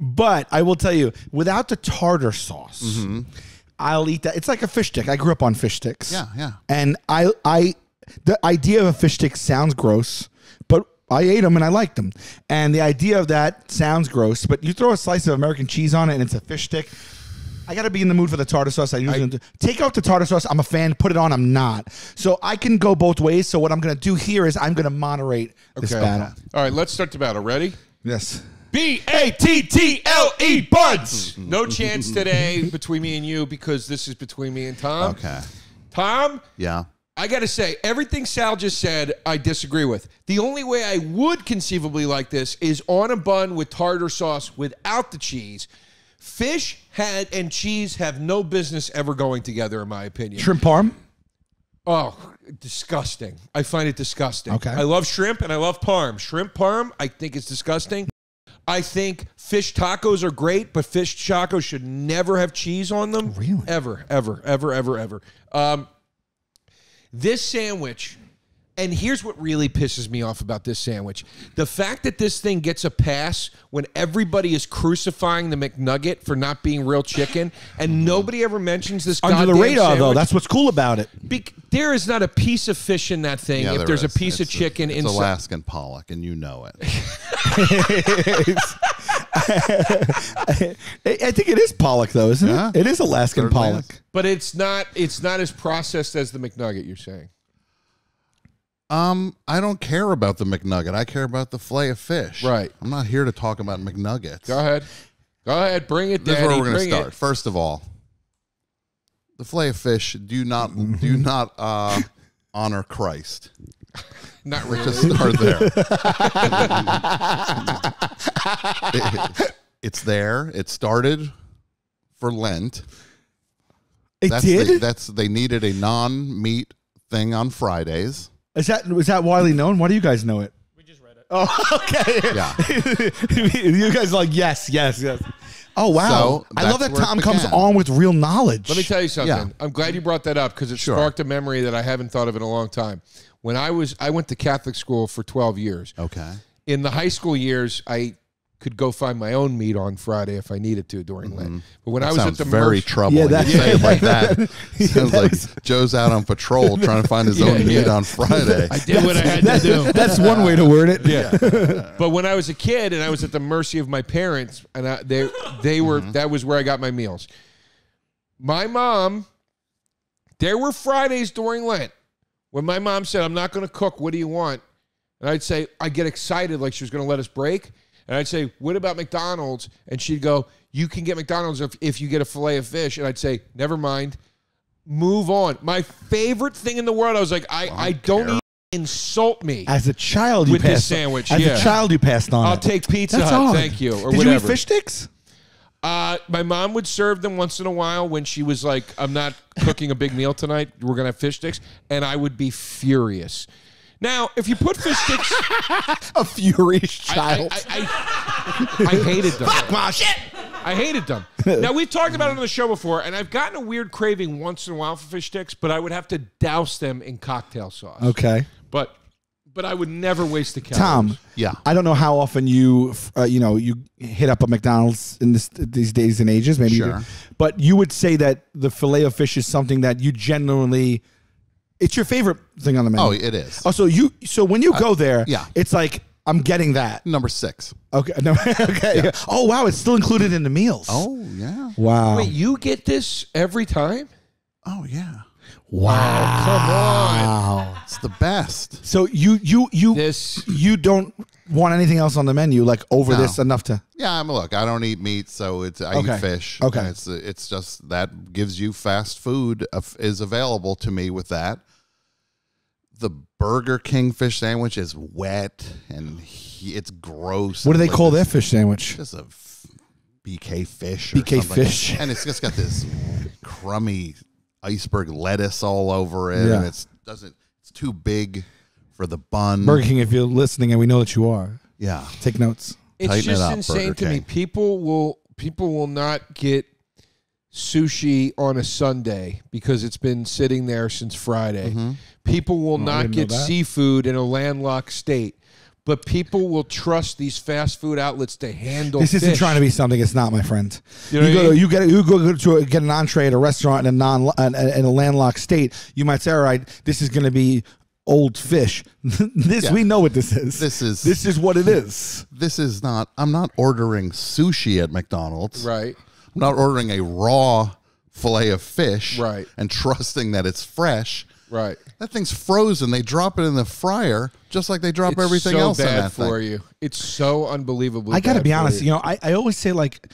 But I will tell you, without the tartar sauce, I'll eat that. It's like a fish stick. I grew up on fish sticks. Yeah. And the idea of a fish stick sounds gross, but I ate them and I liked them. And the idea of that sounds gross, but you throw a slice of American cheese on it and it's a fish stick. I got to be in the mood for the tartar sauce. I usually take out the tartar sauce. I'm a fan. Put it on. I'm not. So I can go both ways. So what I'm going to do here is I'm going to moderate this battle. All right, let's start the battle. Ready? Yes. B-A-T-T-L-E buds. No chance today between me and you because this is between me and Tom. Okay. Tom? Yeah. I got to say, everything Sal just said, I disagree with. The only way I would conceivably like this is on a bun with tartar sauce without the cheese. Fish and cheese have no business ever going together, in my opinion. Shrimp parm? Oh, disgusting. I find it disgusting. Okay. I love shrimp and I love parm. Shrimp parm, I think it's disgusting. I think fish tacos are great, but fish tacos should never have cheese on them. Really? Ever. This sandwich, And here's what really pisses me off about this sandwich. The fact that this thing gets a pass when everybody is crucifying the McNugget for not being real chicken, and nobody ever mentions this Under goddamn the radar, sandwich. though. That's what's cool about it. There is not a piece of fish in that thing if there's a piece of chicken it's inside. Alaskan pollock, and you know it. I think it is pollock, though, isn't Yeah. it? It is Alaskan Certainly pollock. is. But it's not as processed as the McNugget, you're saying. I don't care about the McNugget. I care about the fillet of fish. Right. I'm not here to talk about McNuggets. Go ahead. Bring it, This Daddy. is where we're going to Bring start. it. First of all, the fillet of fish do not honor Christ. Not really. Just start there. It's there. It started for Lent. It did? They needed a non-meat thing on Fridays. Was that widely known? Why do you guys know it? We just read it. Oh, okay. Yeah. You guys are like, yes. Oh, wow. So, I love that's that where it Tom comes began. on with real knowledge. Let me tell you something. Yeah. I'm glad you brought that up because it Sure. sparked a memory that I haven't thought of in a long time. When I went to Catholic school for 12 years. Okay. In the high school years, I could go find my own meat on Friday if I needed to during Lent. But when I was at Sounds the very Mercy- troubling. Yeah, that- You say it like that. Sounds that like was- Joe's out on patrol trying to find his own meat on Friday. I did what I had to do. That's one way to word it. Yeah. But when I was a kid and I was at the mercy of my parents, and they were that was where I got my meals. My mom, there were Fridays during Lent when my mom said, "I'm not going to cook. What do you want?" And I'd say, I get excited like she was going to let us break. And I'd say, "What about McDonald's?" And she'd go, "You can get McDonald's if you get a fillet of fish." And I'd say, "Never mind. Move on." My favorite thing in the world, I was like, I don't even insult me. As a child, you With this passed sandwich, As yeah. a child, you passed on. I'll it. take Pizza That's Hut, odd. thank you, or Did whatever. you eat fish sticks? My mom would serve them once in a while when she was like, "I'm not cooking a big meal tonight. We're going to have fish sticks." And I would be furious. Now, if you put fish sticks... A furious child. I hated them. Fuck my shit. I hated them. Now, we've talked about it on the show before, and I've gotten a weird craving once in a while for fish sticks, but I would have to douse them in cocktail sauce. Okay. But I would never waste the calories. Tom, Yeah. I don't know how often you hit up a McDonald's in these days and ages. Maybe, Sure. but you would say that the fillet of fish is something that you genuinely, it's your favorite thing on the menu. Oh, it is. Oh, so when you go there, yeah. it's like I'm getting that. Number 6. Okay, no, okay. Yeah. Oh wow, it's still included in the meals. Oh, yeah. Wow. Wait, you get this every time? Oh, yeah. Wow. Come on. Wow. It's the best. So you don't want anything else on the menu like over No. this enough to. Yeah, I mean, look, I don't eat meat, so I Okay. eat fish. Okay. And it's just that gives you fast food is available to me with that. The Burger King fish sandwich is wet and it's gross. What do they Like call this- their fish sandwich? Just a BK fish. Or BK something. fish. And it's just got this crummy iceberg lettuce all over it. Yeah. And it's too big for the bun. Burger King, if you're listening, and we know that you are, Yeah. take notes. It's Tighten it just up, insane Burger to me. King. People will not get sushi on a Sunday because it's been sitting there since Friday. Mm-hmm. People will I not didn't know get that. seafood in a landlocked state. But people will trust these fast food outlets to handle This isn't fish. trying to be something it's not, my friend. You know what I mean? You go to get an entree at a restaurant in a landlocked state. You might say, all right, this is going to be old fish. Yeah. We know what this is. This is what it is. This is not, I'm not ordering sushi at McDonald's. Right. I'm not ordering a raw fillet of fish. Right. And trusting that it's fresh. Right. That thing's frozen. They drop it in the fryer just like they drop It's everything so else in bad that for thing. you. It's so unbelievably I got to bad be for honest. you. I always say, like,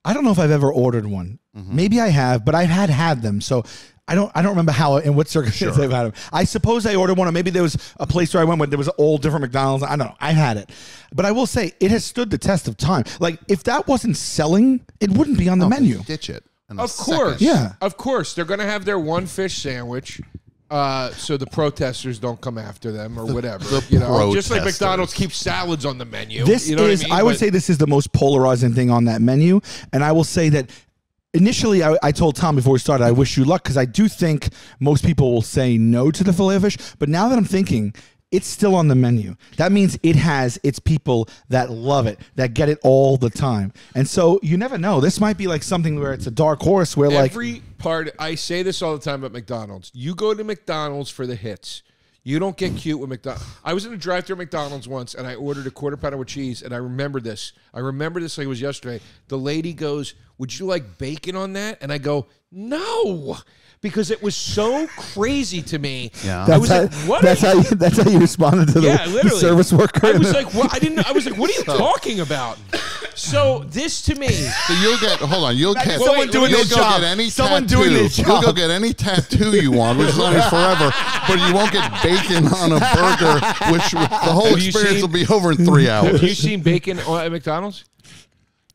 I don't know if I've ever ordered one. Mm-hmm. Maybe I have, but I've had them. So I don't remember how, in what circumstances I've had them. I suppose I ordered one, or maybe there was a place where I went where there was all different McDonald's. I don't know. I had it. But I will say it has stood the test of time. Like, if that wasn't selling, it wouldn't be on the menu. Ditch it. in a Of course. second. Yeah. Of course. They're going to have their one fish sandwich so the protesters don't come after them or whatever. the Just like protesters. McDonald's keeps salads on the menu. This you know is, what I mean? I would But say this is the most polarizing thing on that menu. And I will say that initially, I told Tom before we started, I wish you luck, because I do think most people will say no to the Filet-O-Fish. But now that I'm thinking, it's still on the menu. That means it has its people that love it, that get it all the time. And so you never know. This might be like something where it's a dark horse where Every part, I say this all the time at McDonald's. You go to McDonald's for the hits. You don't get cute with McDonald's. I was in a drive-thru at McDonald's once, and I ordered a quarter pounder with cheese, and I remember this. I remember this like it was yesterday. The lady goes, "Would you like bacon on that?" And I go, "No," because it was so crazy to me. Yeah. I was like, "What?" That's how you responded to the service worker. I was like, "What?" I didn't. I was like, "What are you talking about?" So this to me, So you'll get, hold on, you'll get someone doing you'll their go job. get any Someone tattoo. doing their job. You'll go get any tattoo you want, which lasts forever, but you won't get bacon on a burger, which the whole Have you experience seen- will be over in 3 hours. have you seen bacon at McDonald's?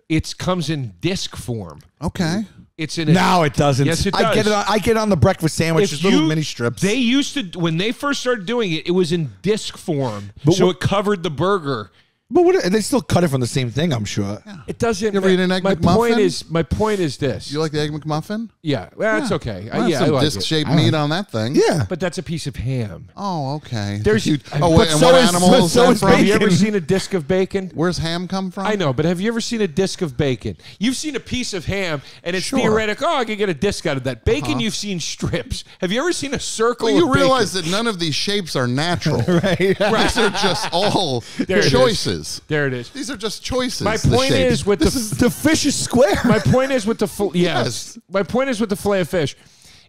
It comes in disc form. Okay. It's in a, No, it doesn't. Yes, it I does. I get it on the breakfast sandwich, just little mini strips. They used to, when they first started doing it, it was in disc form, so it covered the burger. but what, they still cut it from the same thing, I'm sure. It doesn't. You ever eat an Egg my McMuffin? My point is this. You like the Egg McMuffin? Yeah, well, it's okay. Well, Yeah, I some like it. disc-shaped meat on that thing. Yeah. But that's a piece of ham. Oh, okay. There's- oh, wait, but and so what is- animal but is so that is from? Have you ever bacon. seen a disc of bacon? Where's ham come from? I know, but have you ever seen a disc of bacon? You've seen a piece of ham, and it's Sure. theoretical. Oh, I can get a disc out of that. Bacon, you've seen strips. Have you ever seen a circle Well, you of realize bacon? that none of these shapes are natural. Right. These are just all There it is. choices. There it is. These are just choices. My the point shapes. is with the The fish is square. my point is with the yes. Yes. My point is with the Filet-O-Fish.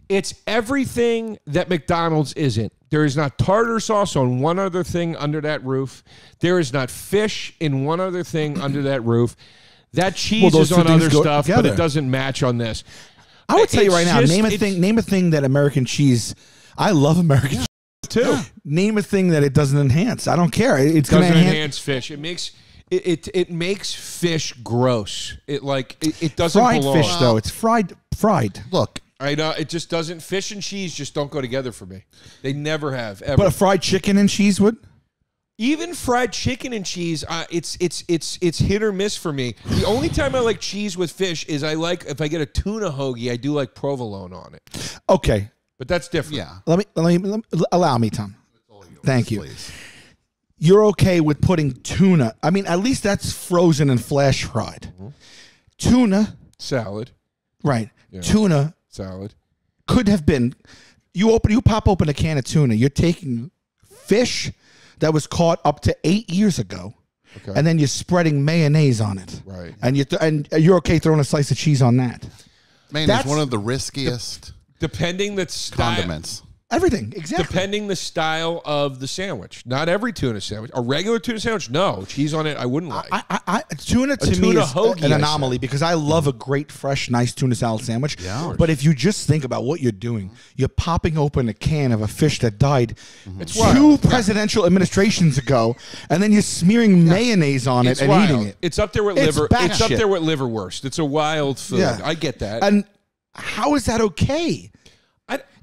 It's everything that McDonald's isn't. There is not tartar sauce on one other thing under that roof. There is not fish in one other thing under that roof. That cheese those is two on things other go stuff, but together. it doesn't match on this. I would tell you It's right now, just- name a it's- thing. Name a thing that American cheese. I love American cheese Too. Name a thing that it doesn't enhance. I don't care. It's going to Doesn't enhance. enhance fish. It makes it makes fish gross. It doesn't Fried belong. fish, though. It's fried. Look, I know it just doesn't. Fish and cheese just don't go together for me. They never have ever. But a fried chicken and cheese would. Even fried chicken and cheese, it's hit or miss for me. The only time I like cheese with fish is if I get a tuna hoagie, I do like provolone on it. Okay. But that's different. yeah. Let me allow me, Tom. Thank you. Please. You're okay with putting tuna. I mean, at least that's frozen and flash fried. Tuna, Salad. right? Yeah. Tuna Salad. could have been. You pop open a can of tuna. You're taking fish that was caught up to 8 years ago, Okay. and then you're spreading mayonnaise on it. Right. And you're okay throwing a slice of cheese on that. Man, That's- it's one of the riskiest Depending the style. condiments. Everything exactly. Depending the style of the sandwich. Not every tuna sandwich. A regular tuna sandwich, no. Cheese on it, I wouldn't like. Tuna to me tuna is hoagie, an I anomaly because I love a great, fresh, nice tuna salad sandwich. Yeah. But if you just think about what you're doing, you're popping open a can of a fish that died It's 2 wild. presidential administrations ago, and then you're smearing mayonnaise on It's it and wild. eating it. It's up there with It's liver. It's up batshit. there with liverwurst. It's a wild food. Yeah. I get that. And how is that okay?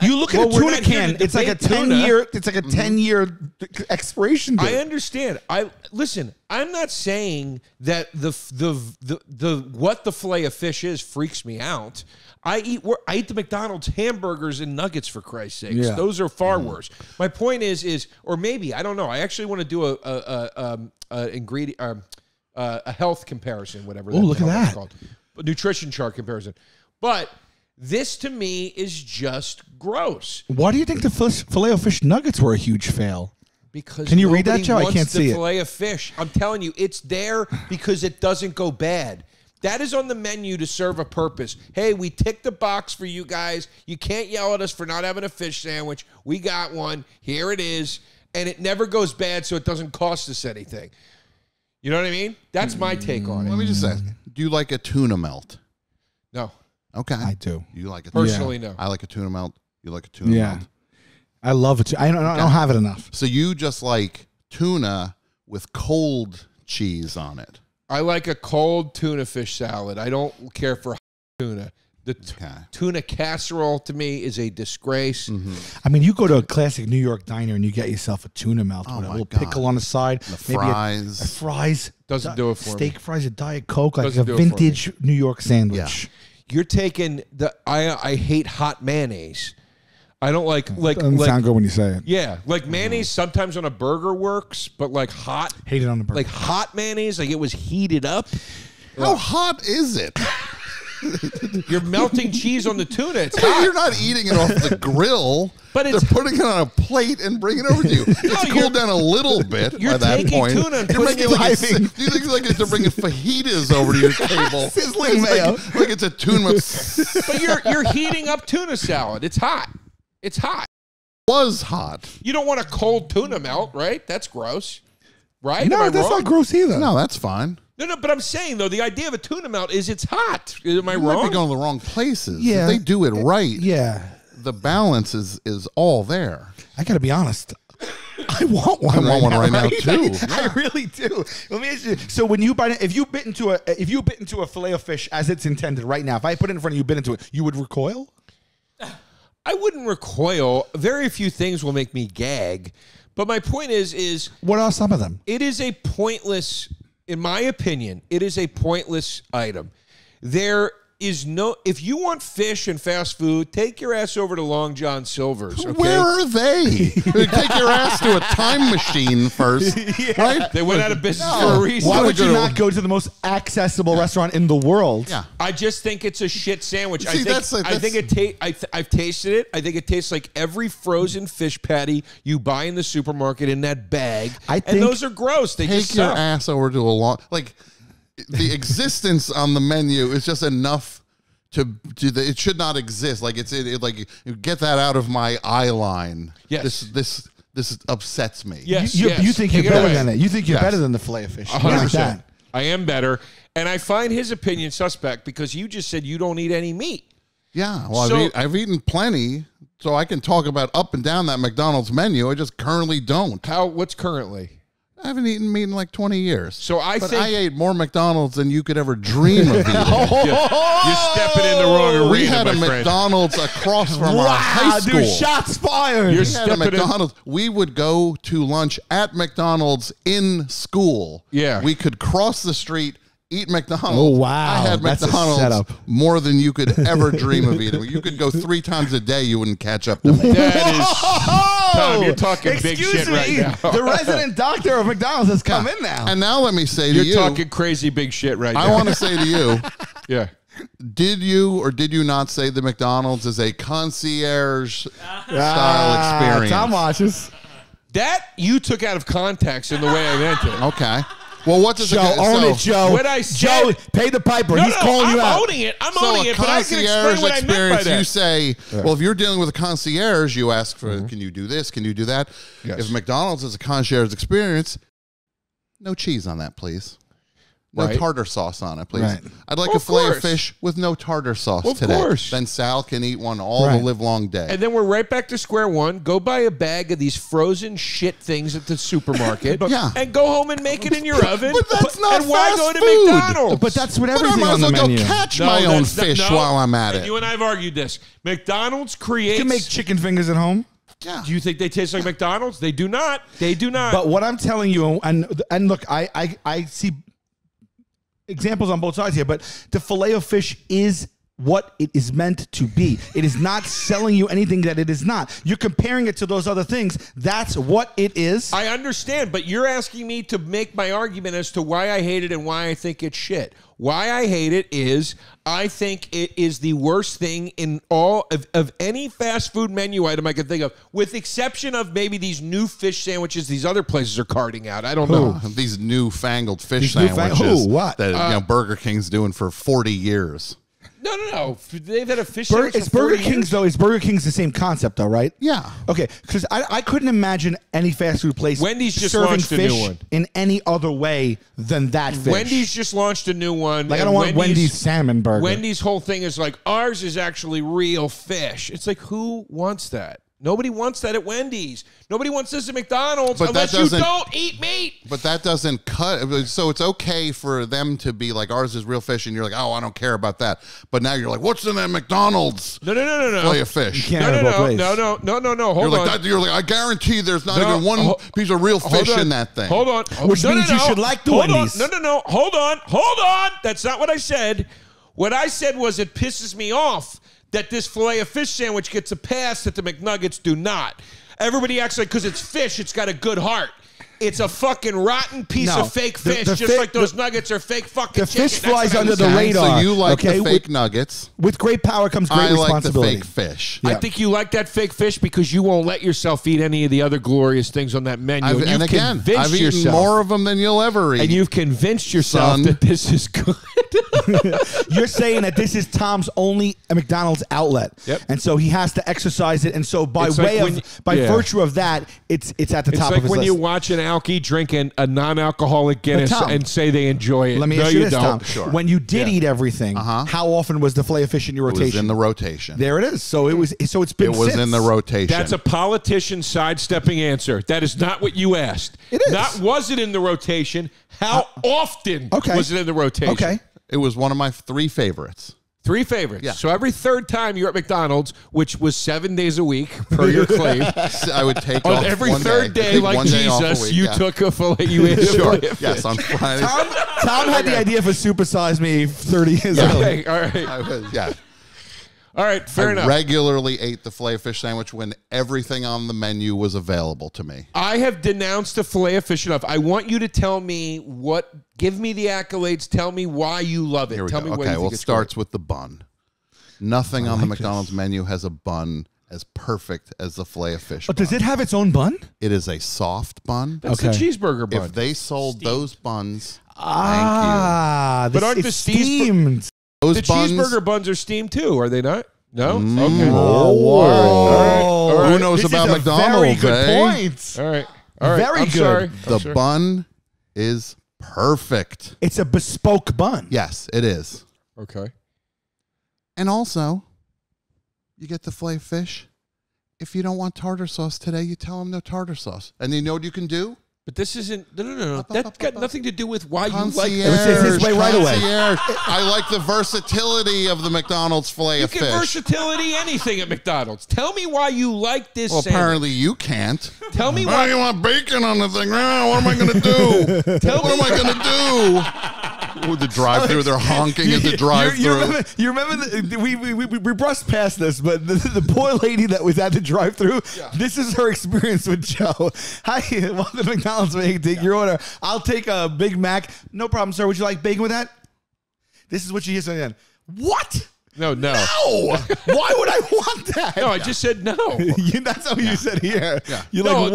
You look well, at a we're tuna not here can; to it's like a debate tuna. 10-year. It's like a 10-year expiration date. I understand. Listen. I'm not saying that the what the Filet-O-Fish is freaks me out. I eat the McDonald's hamburgers and nuggets for Christ's sakes. Yeah. Those are far worse. My point is, or maybe I don't know. I actually want to do a health comparison, whatever. Oh, look at the hell that. that's called. A nutrition chart comparison, but. This to me is just gross. Why do you think the Filet-O-Fish nuggets were a huge fail? Because Can you read that, nobody Joe? I wants can't the see it. Filet-O-Fish. I'm telling you, it's there because it doesn't go bad. That is on the menu to serve a purpose. Hey, we ticked the box for you guys. You can't yell at us for not having a fish sandwich. We got one. Here it is. And it never goes bad, so it doesn't cost us anything. You know what I mean? That's my take on Let it. me just ask, do you like a tuna melt? No. Okay. I do. You like it? Personally, no. I like a tuna melt. You like a tuna Yeah. melt. I love it. I don't have it enough. So you just like tuna with cold cheese on it. I like a cold tuna fish salad. I don't care for tuna. The tuna casserole to me is a disgrace. I mean, you go to a classic New York diner and you get yourself a tuna melt with a my little God. pickle on the side, The maybe fries. a fries, Doesn't do it for me. steak fries, a Diet Coke, like Doesn't a do it for me. vintage New York sandwich. you're taking the. I hate hot mayonnaise. I don't like Doesn't sound good when you say it. Yeah, like mayonnaise sometimes on a burger works, but like hot. Hate it on the burger. Like hot mayonnaise, like it was heated up. How hot is it? You're melting cheese on the tuna. It's But hot. you're not eating it off the grill. But they're putting it on a plate and bringing it over to you. It's cooled down a little bit you're by that taking point. tuna and You're putting making it like like do you think like they're bringing fajitas over to your table? Sizzling It's mayo. like it's a tuna. But you're heating up tuna salad. It's hot. It's hot. Was hot. You don't want a cold tuna melt, right? That's gross. Right? No, Am I that's wrong? not gross either. No, that's fine. No, but I'm saying though, the idea of a tuna melt is it's hot. Am I You might wrong? be going to the wrong places. Yeah. If they do it right. Yeah. The balance is all there. I got to be honest. I want one. I want one right now, too. I really do. Let me ask you. So when you bite, if you bit into a fillet of fish as it's intended right now, if I put it in front of you, bit into it, you would recoil? I wouldn't recoil. Very few things will make me gag. But my point is What are some of them? it is a pointless, in my opinion, it is a pointless item. There is no, if you want fish and fast food, take your ass over to Long John Silver's. Okay? Where are they? Take your ass to a time machine first, right? They went out of business for a reason. Why would go you to- not go to the most accessible restaurant in the world? Yeah. I just think it's a shit sandwich. See, I've tasted it. I think it tastes like every frozen fish patty you buy in the supermarket in that bag. I think- and those are gross. They Take just your suck. ass over to a long the existence on the menu is just enough it should not exist. Like like get that out of my eye line. Yes. This upsets me. Yes, You yes. think Take you're it better away. than it. You think you're Yes. better than the fillet of fish. 100%. Like that. I am better. And I find his opinion suspect because you just said you don't eat any meat. Yeah. Well, So- I've eaten plenty, so I can talk about up and down that McDonald's menu. I just currently don't. What's currently? I haven't eaten meat in like 20 years. So I but think- I ate more McDonald's than you could ever dream of eating. You're stepping in the wrong arena, We had a my friend. McDonald's across from our high school. Dude, shots fired. You're We had a stepping in- McDonald's. We would go to lunch at McDonald's in school. Yeah. We could cross the street, eat McDonald's. Oh, wow. I had That's a McDonald's setup. more than you could ever dream of eating. You could go 3 times a day, you wouldn't catch up to me. That is... Tom, you're talking big Excuse shit right me. now. The resident doctor of McDonald's has come in now. And now let me say to You're you, talking crazy big shit right I now. want to say to you, Yeah. did you or did you not say the McDonald's is a concierge style experience? Tom watches. That you took out of context in the way I meant it. Okay. Well, what does Joe, own it, Joe. What I Joe, said- pay the piper. No, He's calling I'm you out. owning it. I'm So owning a it, but I can explain concierge what I meant by experience, that. you say, well, if you're dealing with a concierge, you ask for, can you do this? Can you do that? Yes. If McDonald's is a concierge experience, no cheese on that, please. No Right. tartar sauce on it, please. Right. I'd like Of a fillet course. of fish with no tartar sauce Of today. course. Then Sal can eat one all Right. the live long day. And then we're right back to square one. Go buy a bag of these frozen shit things at the supermarket. Yeah. And go home and make it in your oven. but that's not And why fast go to food. McDonald's? But that's what But I everything might on as the well go menu. catch No, my own that's not- fish no. while I'm at And it. you and I have argued this. McDonald's You creates... can make chicken fingers at home. Yeah. Do you think they taste like McDonald's? They do not. They do not. But what I'm telling you, and look, I see examples on both sides here, but the fillet of fish is what it is meant to be. It is not selling you anything that it is not. You're comparing it to those other things. That's what it is. I understand, but you're asking me to make my argument as to why I hate it and why I think it's shit. Why I hate it is I think it is the worst thing in all of any fast food menu item I can think of, with exception of maybe these new fish sandwiches these other places are carting out. I don't know. These newfangled fish These newfangled- sandwiches who? What? that Burger King's doing for 40 years. No. They've had a fish Burger, sandwich it's for 40 Burger King's years. though. Is Burger King's the same concept though, right? Yeah. Okay, because I couldn't imagine any fast food place Wendy's just serving launched a fish new one. in any other way than that fish. Wendy's just launched a new one. like I and don't want Wendy's salmon burger. Wendy's whole thing is like, ours is actually real fish. It's like, who wants that? Nobody wants that at Wendy's. Nobody wants this at McDonald's But that unless you doesn't- don't eat meat. But that doesn't cut. So it's okay for them to be like, ours is real fish, and you're like, oh, I don't care about that. But now you're like, what's in that McDonald's No. fillet of fish? can't have it both ways. No. You're Hold like, on. that, you're like, I guarantee there's not No, even one ho- piece of real Hold fish on. in that thing. Hold on. Which means you should like the Hold Wendy's. on. No. Hold on. That's not what I said. What I said was it pisses me off that this Filet-O-Fish sandwich gets a pass that the McNuggets do not. Everybody acts like because it's fish, it's got a good heart. It's a fucking rotten piece of fake fish, just like those nuggets are fake fucking chicken. The fish flies under the radar. So you like the fake nuggets. With great power comes great responsibility. I like the fake fish. I think you like that fake fish because you won't let yourself eat any of the other glorious things on that menu. I've eaten more of them than you'll ever eat. And you've convinced yourself that this is good. You're saying that this is Tom's only McDonald's outlet. Yep. And so he has to exercise it. And so by virtue of that, it's at the top of his list. It's like when you watch an alkie drinking a non-alcoholic Guinness and say they enjoy it. Let me ask you this, Tom. Sure. When you did eat everything, how often was the Filet-O-Fish in your rotation? It was in the rotation. There it is. So it's been since. In the rotation. That's a politician sidestepping answer. That is not what you asked. It is. Not was it in the rotation. How often was it in the rotation? Okay. It was one of my 3 favorites. 3 favorites. Yeah. So every third time you're at McDonald's, which was 7 days a week per your claim. I would take on off every one third day, like one day Jesus, week, you took a fillet. You ate Sure. a Yes, on Friday. Tom had the idea for Super Size Me 30 years ago. Okay, all right. All right, fair enough. I regularly ate the Filet-O-Fish sandwich when everything on the menu was available to me. I have denounced the Filet-O-Fish enough. I want you to tell me give me the accolades. Tell me why you love it. Here we tell go. me why Okay, you think well, it starts with the bun. Nothing on the McDonald's menu has a bun as perfect as the Filet-O-Fish bun. Does it have its own bun? It is a soft bun. That's the cheeseburger bun. If they sold those buns, thank you. But aren't the steamed? Those the buns, cheeseburger buns are steamed too, are they not? No? Oh, Okay. All right. Who knows about McDonald's? Very good point. All right. All right. Very I'm good. sorry. The bun is perfect. It's a bespoke bun. Yes, it is. Okay. And also, you get the Filet-O-Fish. If you don't want tartar sauce today, you tell them no tartar sauce. And you know what you can do? But this isn't. No. That's got nothing to do with why you like Concierge. It's his way right away. Concierge. I like the versatility of the McDonald's You Filet-O-Fish. can versatility anything at McDonald's. Tell me why you like this Well, sandwich. apparently you can't. Tell me Why why you want bacon on the thing? Oh, what am I going to do? What am I going to do? Ooh, the drive-through. They're honking at the drive-through. You remember we brushed past this, but the poor lady that was at the drive-through, this is her experience with Joe. Hi, welcome to McDonald's. Take your order. I'll take a Big Mac. No problem, sir. Would you like bacon with that? This is what you hear saying then. What? No. No. Why would I want that? No, I just said no. That's how you said here. Yeah. You're No, like,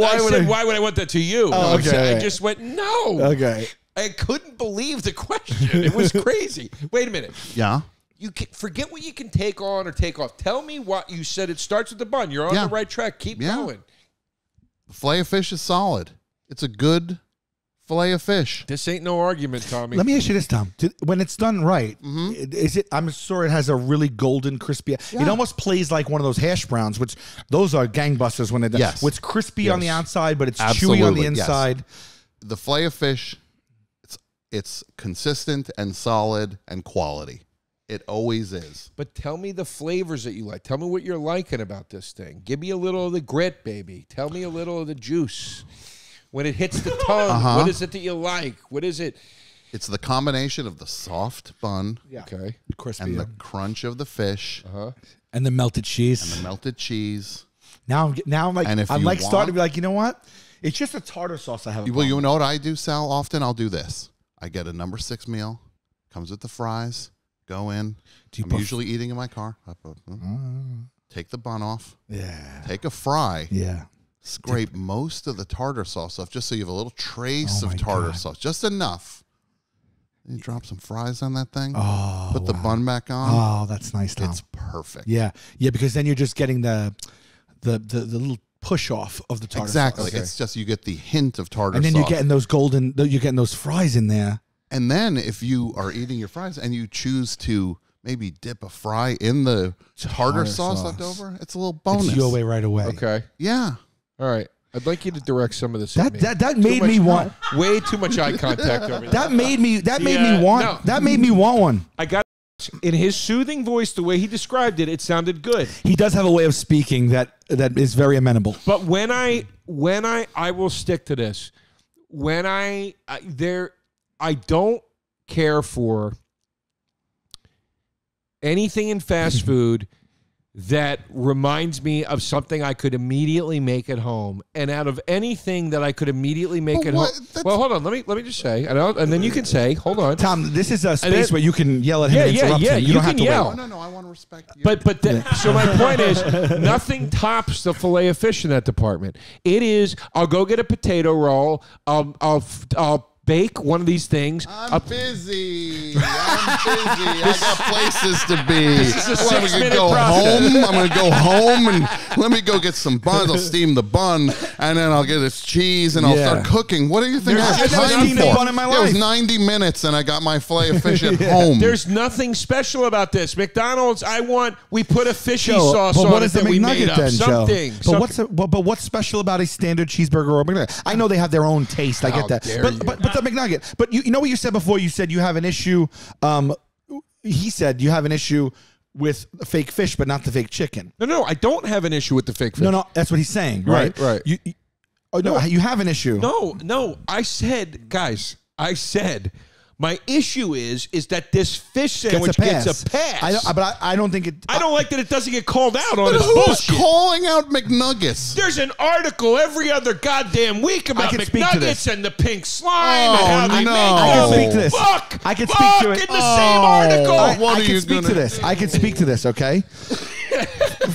why would I want that to you? Oh, No, okay. I just went no. Okay. I couldn't believe the question. It was crazy. Wait a minute. Yeah. You can forget what you can take on or take off. Tell me what you said. It starts with the bun. You're on the right track. Keep going. Filet-O-Fish is solid. It's a good Filet-O-Fish. This ain't no argument, Tommy. Let me ask you this, Tom. When it's done right, is it? I'm sure it has a really golden, crispy. It almost plays like one of those hash browns, which those are gangbusters when they're done. Yes. It's crispy on the outside, but it's Absolutely, chewy on the yes. inside. The Filet-O-Fish, it's consistent and solid and quality. It always is. But tell me the flavors that you like. Tell me what you're liking about this thing. Give me a little of the grit, baby. Tell me a little of the juice. When it hits the tongue, what is it that you like? What is it? It's the combination of the soft bun Okay. Crispy. and the crunch of the fish And the melted cheese. and the melted cheese. Now I'm like, And if I'm you like starting want- to be like, you know what? It's just a tartar sauce I have. Well, you know what I do, Sal? Often I'll do this. I get a number 6 meal, comes with the fries, go in. I'm usually eating in my car. Take the bun off. Yeah. Take a fry. Yeah. Scrape most of the tartar sauce off just so you have a little trace of tartar sauce. Just enough. You drop some fries on that thing. Oh, Put the bun back on. Oh, that's nice, Tom. It's perfect. Yeah, because then you're just getting the little push off of the tartar Exactly. sauce. It's just you get the hint of tartar And then sauce. you're getting those you're getting those fries in there. And then if you are eating your fries and you choose to maybe dip a fry in the tartar sauce left over, it's a little bonus. It's your way right away. Okay. Yeah. All right. I'd like you to direct some of this. at me. That made me want. Way too much eye contact over there. That made me want. no. That made me want one. I got in his soothing voice, the way he described it, it sounded good. He does have a way of speaking that is very amenable. But when I will stick to this. When I don't care for anything in fast food that reminds me of something I could immediately make at home. And out of anything that I could immediately make at home. Well, hold on. Let me just say, and then you can say, hold on. Tom, this is a space where you can yell at him and interrupt him. You don't have to yell. No, I want to respect you. So my point is, nothing tops the Filet-O-Fish in that department. It is, I'll go get a potato roll. I'll bake one of these things. I'm busy. I got places to be. This is a I'm going 6-minute to go process. home. I'm going to go home and let me go get some buns. I'll steam the bun, and then I'll get this cheese, and I'll start cooking. What do you think I have time steamed for? a bun in my It was life. 90 minutes, and I got my Filet-O-Fish at home. There's nothing special about this. McDonald's, we put a fishy Joe, sauce but on what it is the that we made McNugget up. then, Something. Joe? But what's special about a standard cheeseburger or McNugget? I know they have their own taste. I get that. dare But you. but the McNugget. But you know what you said before? You said you have an issue. He said you have an issue with fake fish, but not the fake chicken. No, I don't have an issue with the fake fish. No, that's what he's saying. Right. Right. You have an issue. No. I said, my issue is that this fish sandwich gets a pass. I don't think it. I don't like that it doesn't get called out on But this who's bullshit. calling out McNuggets? There's an article every other goddamn week about can speak to this. McNuggets and the pink slime and how they no. make I can them. speak to this. Fuck! I can speak to it. in the same article. What I are can you speak gonna- to this. I can speak to this. Okay.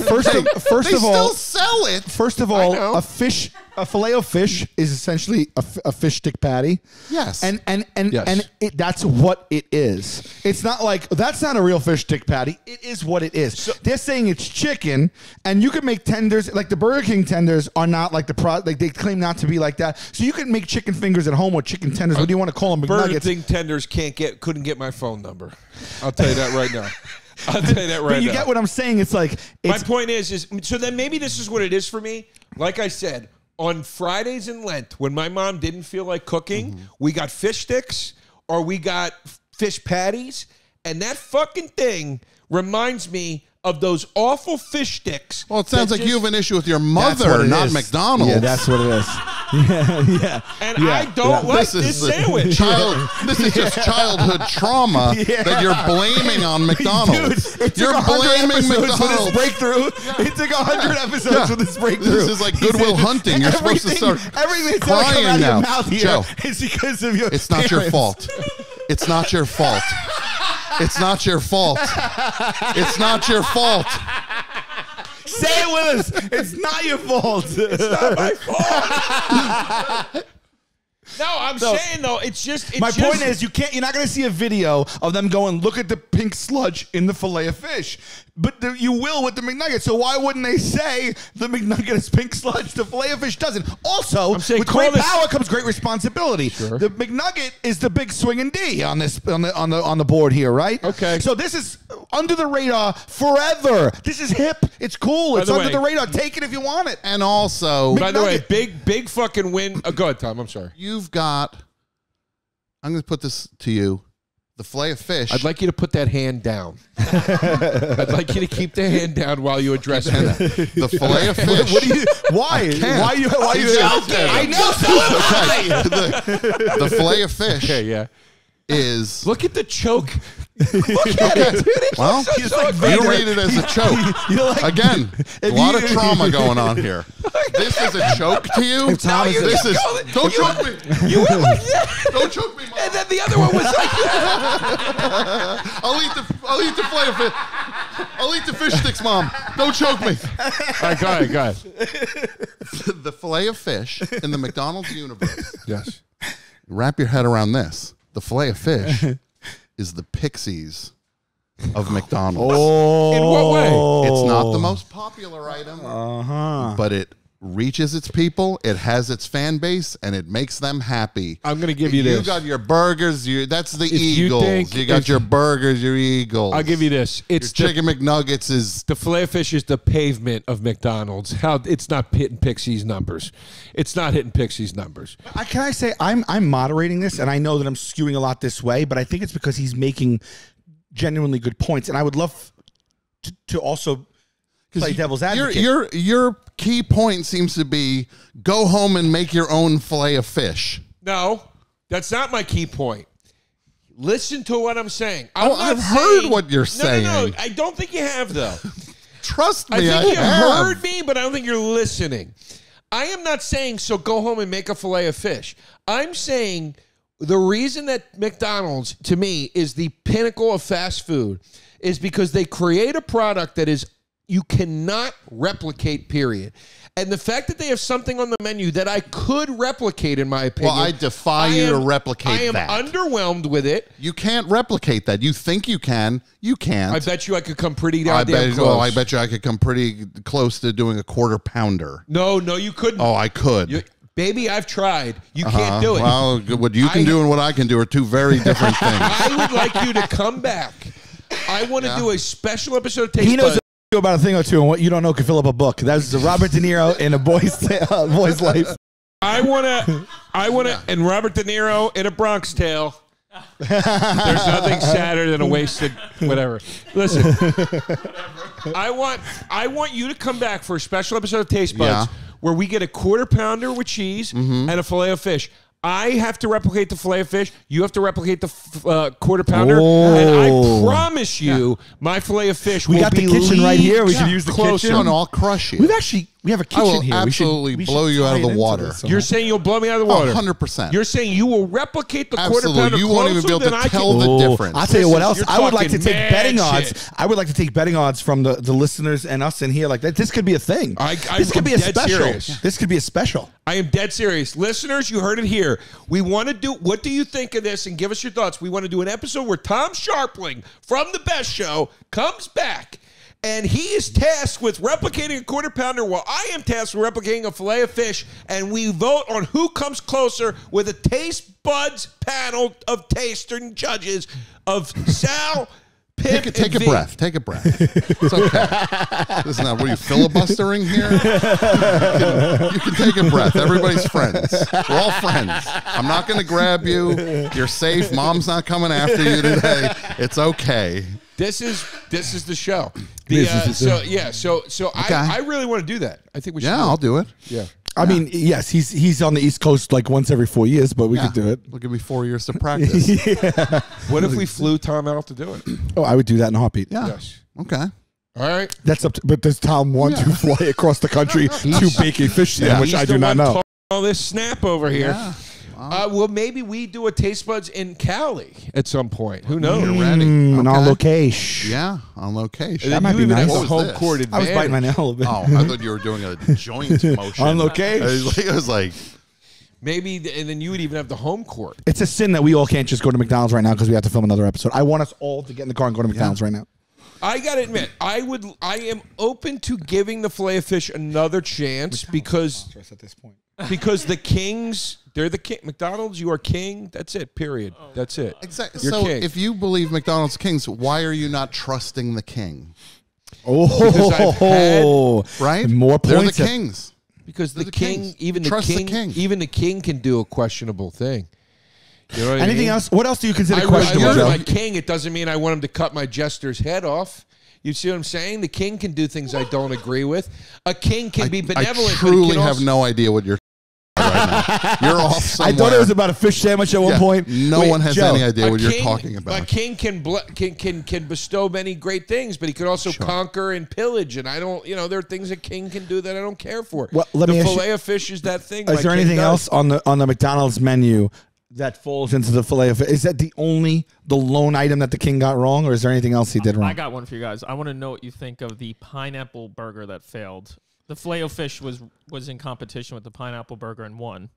First They of all, still sell it. First of I all, know. a filet-o-fish is essentially a fish stick patty. Yes. and Yes. that's what it is. It's not like that's not a real fish stick patty. It is what it is. They're saying it's chicken, and you can make tenders like the Burger King tenders are not like like they claim not to be like that. So you can make chicken fingers at home or chicken tenders. What do you want to call them? Burger McNuggets. King tenders couldn't get my phone number. I'll tell you that right now. I'll tell you that right But you now. get what I'm saying? It's like My point is so then maybe this is what it is for me. Like I said, on Fridays in Lent, when my mom didn't feel like cooking, we got fish sticks or we got fish patties, and that fucking thing reminds me of those awful fish sticks. Well, it sounds that like you just- have an issue with your That's what mother, it not is. McDonald's. Yeah, that's what it is. Yeah. And I don't like this sandwich. This is just childhood trauma that you're blaming on McDonald's. Dude, it You're took 100 blaming episodes for this McDonald's. breakthrough. It took 100 episodes for this breakthrough. This is like Goodwill Hunting. You're supposed to start everything that's gonna come crying out of now. your mouth here Joe, is because of your it's not your parents. fault. It's not your fault. It's not your fault. It's not your fault. Say it with us. It's not your fault. It's not my fault. No, I'm saying though, My point is, you're not going to see a video of them going, look at the pink sludge in the Filet-O-Fish. But you will with the McNugget. So why wouldn't they say the McNugget is pink sludge? The Filet-O-Fish doesn't. Also, saying with call great this- power comes great responsibility. Sure. The McNugget is the big swinging D on this on the board here, right? Okay. So this is under the radar forever. This is hip. It's cool. It's the under way- the radar. Take it if you want it. And also, By the way, McNugget. big fucking win. Go ahead, Tom. I'm sorry. you've got, I'm going to put this to you, the Filet-O-Fish. I'd like you to put that hand down. I'd like you to keep the hand down while you address me. the Filet-O-Fish. What do you? Why? Why you? Why you? I know. So Okay. The Filet-O-Fish Okay, yeah. is... Look at the choke. Look at it, dude. Well, He's like you Vader. read it as a choke. You're like- Again, a If lot you- of trauma going on here. This is a choke to you? Tom is- This is... Don't choke me. You went like that. Don't choke me, Mom. And then the other one was like I'll eat the Filet-O-Fish. I'll eat the fish sticks, Mom. Don't choke me. All right, go ahead, go ahead. The Filet-O-Fish in the McDonald's universe. Yes. Wrap your head around this. The Filet-O-Fish is the Pixies of McDonald's. In what way? It's not the most popular item, but it reaches its people, it has its fan base, and it makes them happy. I'm going to give you this. You got your burgers, that's the you Eagles. think You got if- your burgers, your Eagles. I'll give you this. Your It's chicken McNuggets is... the Filet-O-Fish is the pavement of McDonald's. How it's not hitting Pixie's numbers. It's not hitting Pixie's numbers. Can I say I'm moderating this, and I know that I'm skewing a lot this way, but I think it's because he's making genuinely good points, and I would love to also play devil's advocate. Your key point seems to be go home and make your own Filet-O-Fish. No, that's not my key point. Listen to what I'm saying. I've heard what you're saying. No, I don't think you have, though. Trust me, I think you have. heard me, but I don't think you're listening. I am not saying, so go home and make a fillet of fish. I'm saying the reason that McDonald's, to me, is the pinnacle of fast food is because they create a product that is you cannot replicate, period. And the fact that they have something on the menu that I could replicate, in my opinion. Well, I defy you to replicate that. I am underwhelmed with it. You can't replicate that. You think you can. You can't. I bet you I could come pretty goddamn close. Well, I bet you I could come pretty close to doing a quarter pounder. No, you couldn't. Oh, I could. Baby, I've tried. You can't do it. Well, what you can do and what I can do are two very different things. I would like you to come back. I want to do a special episode of Taste Buds. About a thing or two, and what you don't know can fill up a book. That's the Robert De Niro in a boy's life. I wanna, and Robert De Niro in A Bronx Tale. There's nothing sadder than a wasted whatever. Listen, I want you to come back for a special episode of Taste Buds where we get a quarter pounder with cheese and a fillet of fish. I have to replicate the fillet of fish. You have to replicate the quarter pounder. And I promise you, my fillet of fish will be the kitchen right here. We should use the kitchen. And I'll crush you. We have a kitchen here. Absolutely we should blow you out of the water. You're saying you'll blow me out of the water? 100%. You're saying you will replicate the quarter pounder. You won't even be able to tell the difference. I'll tell you what else. I would like to take betting odds. I would like to take betting odds from the listeners and us in here. Like that. This could be a thing. This could be a special. This could be a special. I am dead serious. Listeners, you heard it here. We want to do, what do you think of this? And give us your thoughts. We want to do an episode where Tom Scharpling from The Best Show comes back. And he is tasked with replicating a quarter pounder while I am tasked with replicating a fillet of fish. And we vote on who comes closer with a Taste Buds panel of taster and judges of Sal, Pip, Take a breath. Take a breath. It's okay. Listen, what are you filibustering here? You can take a breath. Everybody's friends. We're all friends. I'm not going to grab you. You're safe. Mom's not coming after you today. It's okay. This is the show. I really want to do that. I think we should. Yeah, I'll do it. Yeah. I mean, yes, he's on the East Coast like once every 4 years, but we could do it. It'll give me 4 years to practice. What if we flew Tom out to do it? Oh, I would do that in a heartbeat. Yeah. Yes. Okay. All right. That's up to, but does Tom want to fly across the country to bake a fish sandwich? I do not know. All this snap over here. Yeah. Well, maybe we do a Taste Buds in Cali at some point. Who knows? You're ready. On location. Yeah, on location. That might be nice. Have home court advantage. I was biting my nail a little bit. Oh, I thought you were doing a joint motion. On location. I was like... Maybe, and then you would even have the home court. It's a sin that we all can't just go to McDonald's right now because we have to film another episode. I want us all to get in the car and go to McDonald's right now. I gotta admit, I am open to giving the fillet of fish another chance because at this point. Because the Kings, they're the king. McDonald's, you are king. That's it. Period. That's it. Exactly. You're so king. if you believe McDonald's kings, why are you not trusting the king? Because I've had, right? More points. They're the kings. Because the the king, kings. even the Trust the king, king. even the king can do a questionable thing. You know what Anything I mean? else? What else do you consider I questionable, really Joe? my king. It doesn't mean I want him to cut my jester's head off. You see what I'm saying? The king can do things I don't agree with. A king can be benevolent. I truly but have no idea what you're right now. You're off somewhere. I thought it was about a fish sandwich at one point. No one has Joe, any idea what you're talking about. A king can bestow many great things, but he could also conquer and pillage. And I don't, there are things a king can do that I don't care for. Well, let the me ask fillet you, of fish is that thing. Is there anything else on the McDonald's menu that falls into the fillet of fish? Is that the lone item that the king got wrong, or is there anything else he did wrong? I got one for you guys. I want to know what you think of the pineapple burger that failed. The Filet-O-Fish was in competition with the pineapple burger and won.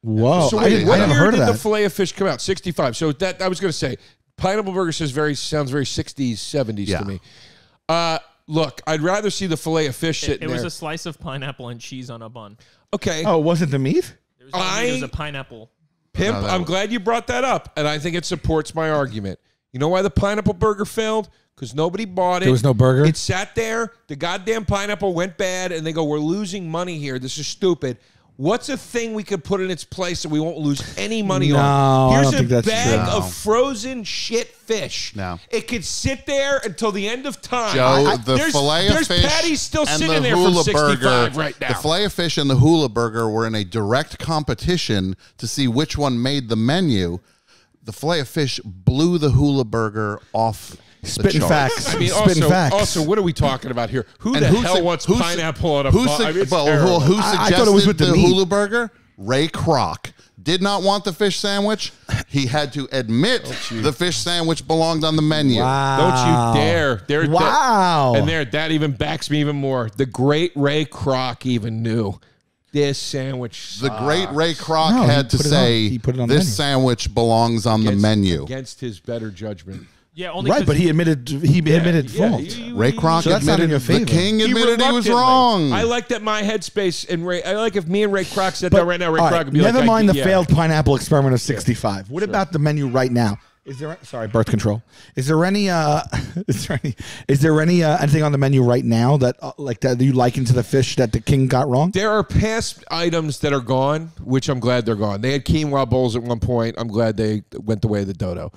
Whoa! So I never heard of that. The fillet of fish come out? 65. So that I was going to say, pineapple burger sounds very 60s, 70s to me. Look, I'd rather see the fillet of fish sitting there. It was a slice of pineapple and cheese on a bun. Okay. Oh, it wasn't the meat? There was no meat, it was a pineapple. Pimp, I'm glad you brought that up, and I think it supports my argument. You know why the pineapple burger failed? Because nobody bought it. There was no burger? It sat there. The goddamn pineapple went bad, and they go, we're losing money here. This is stupid. What's a thing we could put in its place that we won't lose any money on? I Here's don't think that's a bag true. of frozen shit fish. No. It could sit there until the end of time. Joe, the fillet of fish there's patties still and sitting the there from hula 65 burger, right now. the fillet of fish and the hula burger were in a direct competition to see which one made the menu. the Filet-O-Fish blew the hula burger off. Spitting facts. I mean, Spitting facts. also, what are we talking about here? Who And the who hell su- wants who su- pineapple on a who bun? su- I mean, it's well, terrible. who I suggested thought it was with the meat. hula burger? Ray Kroc did not want the fish sandwich. He had to admit the fish sandwich belonged on the menu. Wow. Don't you dare. Wow. That even backs me even more. The great Ray Kroc even knew this sandwich The great Ray Kroc No, had to he say, put it on the this menu. sandwich belongs on the menu. against his better judgment. Yeah, only Right, 'cause but he admitted fault. Ray Kroc So that's not in admitted, your the favor. king admitted he was reluctantly. wrong. I like that my headspace and Ray. I like if me and Ray Kroc said that right now. Ray all Kroc right, would be never like, mind the yeah. failed pineapple experiment of 65. What about the menu right now? Is there birth control? Is there any anything on the menu right now that that you liken to the fish that the king got wrong? There are past items that are gone, which I'm glad they're gone. They had quinoa bowls at one point. I'm glad they went the way of the dodo.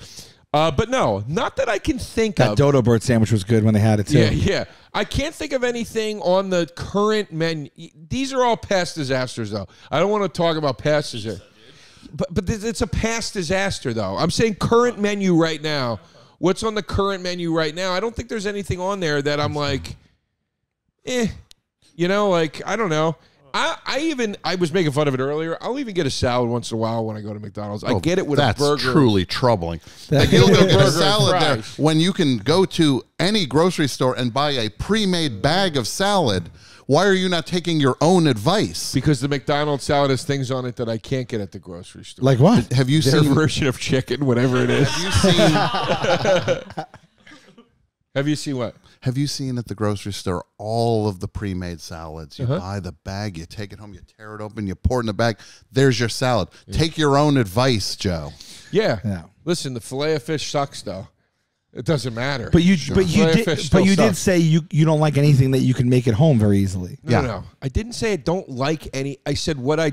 But no, not that I can think That of. dodo bird sandwich was good when they had it too. Yeah. I can't think of anything on the current menu. These are all past disasters, though. I don't want to talk about past disasters. But it's a past disaster, though. I'm saying current menu right now. What's on the current menu right now? I don't think there's anything on there that I'm like, I don't know. I was making fun of it earlier. I'll even get a salad once in a while when I go to McDonald's. I get it with a burger. That's truly troubling. Like, you'll go get a Burger salad and there fries. when you can go to any grocery store and buy a pre-made bag of salad. Why are you not taking your own advice? Because the McDonald's salad has things on it that I can't get at the grocery store. Like what? Have you Their seen? version of chicken, whatever it is. Have you seen? Have you seen what? Have you seen at the grocery store all of the pre-made salads? You buy the bag, you take it home, you tear it open, you pour it in the bag. There's your salad. Take your own advice, Joe. Yeah. Listen, the Filet-O-Fish sucks, though. It doesn't matter. But you Filet-O-Fish did still did sucks. say you don't like anything that you can make at home very easily. No. I didn't say I don't like any. I said what I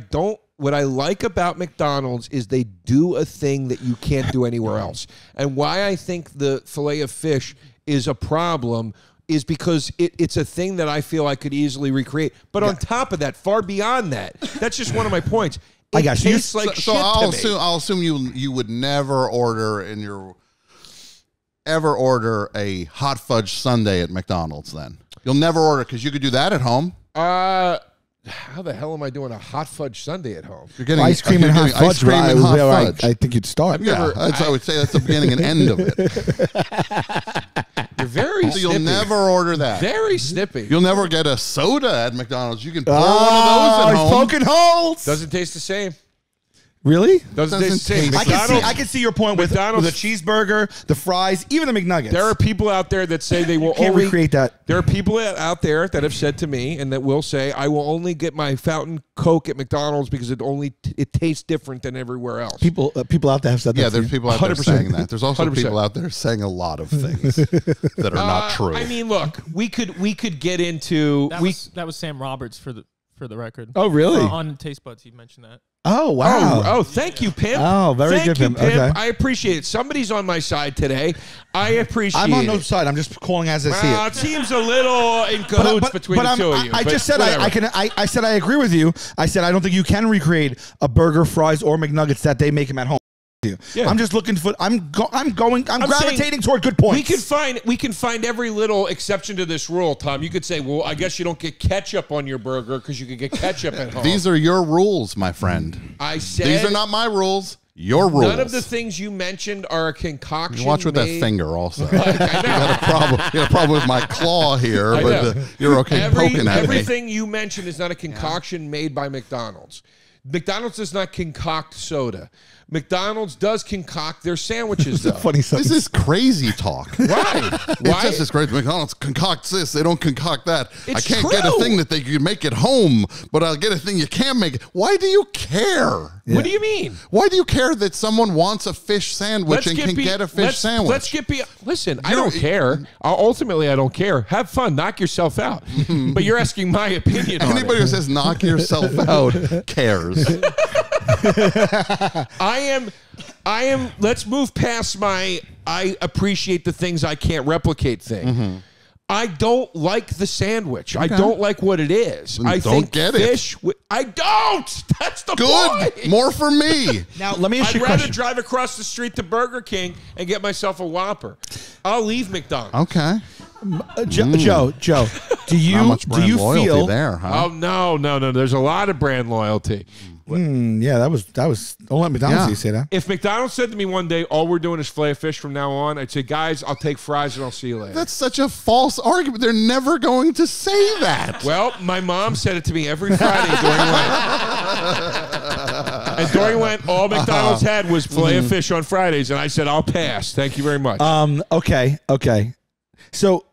like about McDonald's is they do a thing that you can't do anywhere else. And why I think the Filet-O-Fish is a problem is because it's a thing that I feel I could easily recreate. But on top of that, far beyond that, that's just one of my points. It I got you. tastes like shit to me. I'll assume you would never order order a hot fudge sundae at McDonald's. Then you'll never order because you could do that at home. How the hell am I doing a hot fudge sundae at home? You're getting Ice cream and hot fudge. Ice cream and hot fudge. I think you'd start. Yeah, I would say that's the beginning and end of it. You're very So you'll snippy. never order that. Very snippy. You'll never get a soda at McDonald's. You can pour Oh, one of those at he's home. poking holes. Doesn't taste the same. Really? Doesn't taste the same. taste- I can see your point with the cheeseburger, the fries, even the McNuggets. There are people out there that say they will can't only recreate that. There are people out there that have said to me and that will say I will only get my fountain Coke at McDonald's because it tastes different than everywhere else. People out there have said that. Yeah, to there's you. people out there 100%. saying that. There's also 100%. people out there saying a lot of things that are not true. I mean, look, we could get into That was Sam Roberts for the record. Oh, really? On Taste Buds, he mentioned that. Oh, wow. Oh, thank you, Pimp. Oh, very Thank good, you, Pimp. Okay. I appreciate it. Somebody's on my side today. I appreciate I'm on no it. side. I'm just calling as I see Well, it. it seems a little in cahoots between the two of you. I but just said whatever. I said I agree with you. I said I don't think you can recreate a burger, fries, or McNuggets that they make them at home. Yeah. I'm just looking for. I'm gravitating saying toward good points. We can find every little exception to this rule, Tom. You could say, well, I guess you don't get ketchup on your burger because you could get ketchup at home. These are your rules, my friend. I said These are not my rules. Your rules. none of the things you mentioned are a concoction. You watch with that made- finger also. You got a problem with my claw here, I but know. you're okay poking at me. Everything you mentioned is not a concoction made by McDonald's. McDonald's does not concoct soda. McDonald's does concoct their sandwiches, though. Funny This something. is crazy talk. Why? It's Why? just as great. McDonald's concocts this. They don't concoct that. It's I can't get a true. thing that they can make at home, but I'll get a thing you can make. Why do you care? What do you mean? Why do you care that someone wants a fish sandwich and can get a fish sandwich? Let's get Listen, I don't care. Ultimately, I don't care. Have fun. Knock yourself out. But you're asking my opinion on Anybody who it. says knock yourself out cares. I am. Let's move past my I appreciate the things I can't replicate thing. I don't like the sandwich. I don't like what it is. Then I don't think get it. fish. I don't. That's the Good. point. More for me. Now, let me ask I'd you a rather question. drive across the street to Burger King and get myself a Whopper. I'll leave McDonald's. Okay. Joe, do you Not much brand loyalty feel there, huh? Oh no! There's a lot of brand loyalty. Yeah, that was. Don't let McDonald's Yeah. you say that. If McDonald's said to me one day, "All we're doing is Filet-O-Fish from now on," I'd say, "Guys, I'll take fries and I'll see you later." That's such a false argument. They're never going to say that. Well, my mom said it to me every Friday during Lent. And during Lent, all McDonald's had was Filet-O-Fish on Fridays, and I said, "I'll pass. Thank you very much." Okay. So,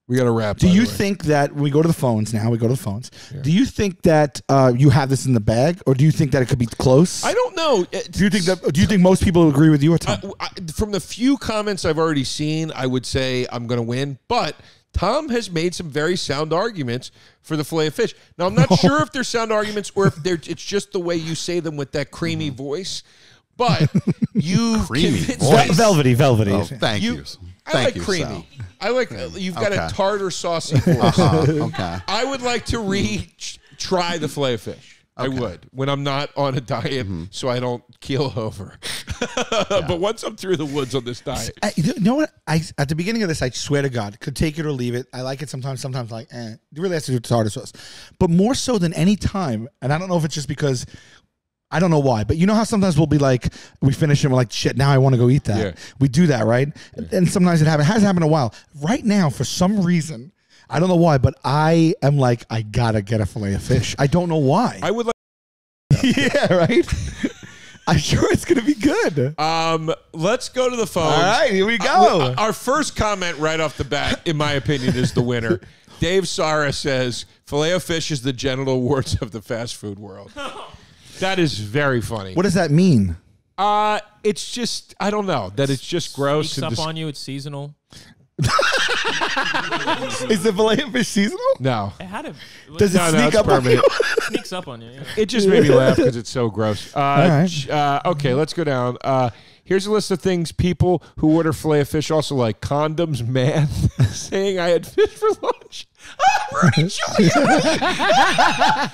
we got to wrap. do by you the way. think that we go to the phones now? We go to the phones. Do you think that you have this in the bag, or do you think that it could be close? I don't know. Do you think that? Do you think most people agree with you or Tom? From the few comments I've already seen, I would say I'm going to win. But Tom has made some very sound arguments for the Filet-O-Fish. Now, I'm not sure if they're sound arguments or if it's just the way you say them with that creamy voice. But you Creamy convinced voice. me- Velvety. Oh, thank you. I Thank like you, creamy. Sal. I like you've got a Okay. tartar saucy voice. Okay. I would like to try the Filet-O-Fish. I would when I'm not on a diet, so I don't keel over. But once I'm through the woods on this diet, You know what? At the beginning of this, I swear to God, could take it or leave it. I like it sometimes. Sometimes like, It really has to do with tartar sauce. But more so than any time, and I don't know if it's just because I don't know why, but you know how sometimes we'll be like, we finish and we're like, shit, now I want to go eat that. Yeah. We do that, right? And sometimes it happens. It hasn't happened in a while. Right now, for some reason, I don't know why, but I am like, I gotta get a Filet-O-Fish. I don't know why. I would like. Yeah, right? I'm sure it's gonna be good. Let's go to the phone. All right, here we go. Our first comment right off the bat, in my opinion, is the winner. Dave Sara says, Filet-O-Fish is the genital warts of the fast food world. That is very funny. What does that mean? It's just, I don't know, that it's just gross. Sneaks and up on you. It's seasonal. Is the Filet-O-Fish seasonal? No. It had a. Does it No, sneak it's up on you? permanent. sneaks up on you? Yeah. It just made me laugh because it's so gross. right. Okay, let's go down. Here's a list of things people who order Filet-O-Fish also like: condoms, math, saying I had fish for lunch. Rudy Julia.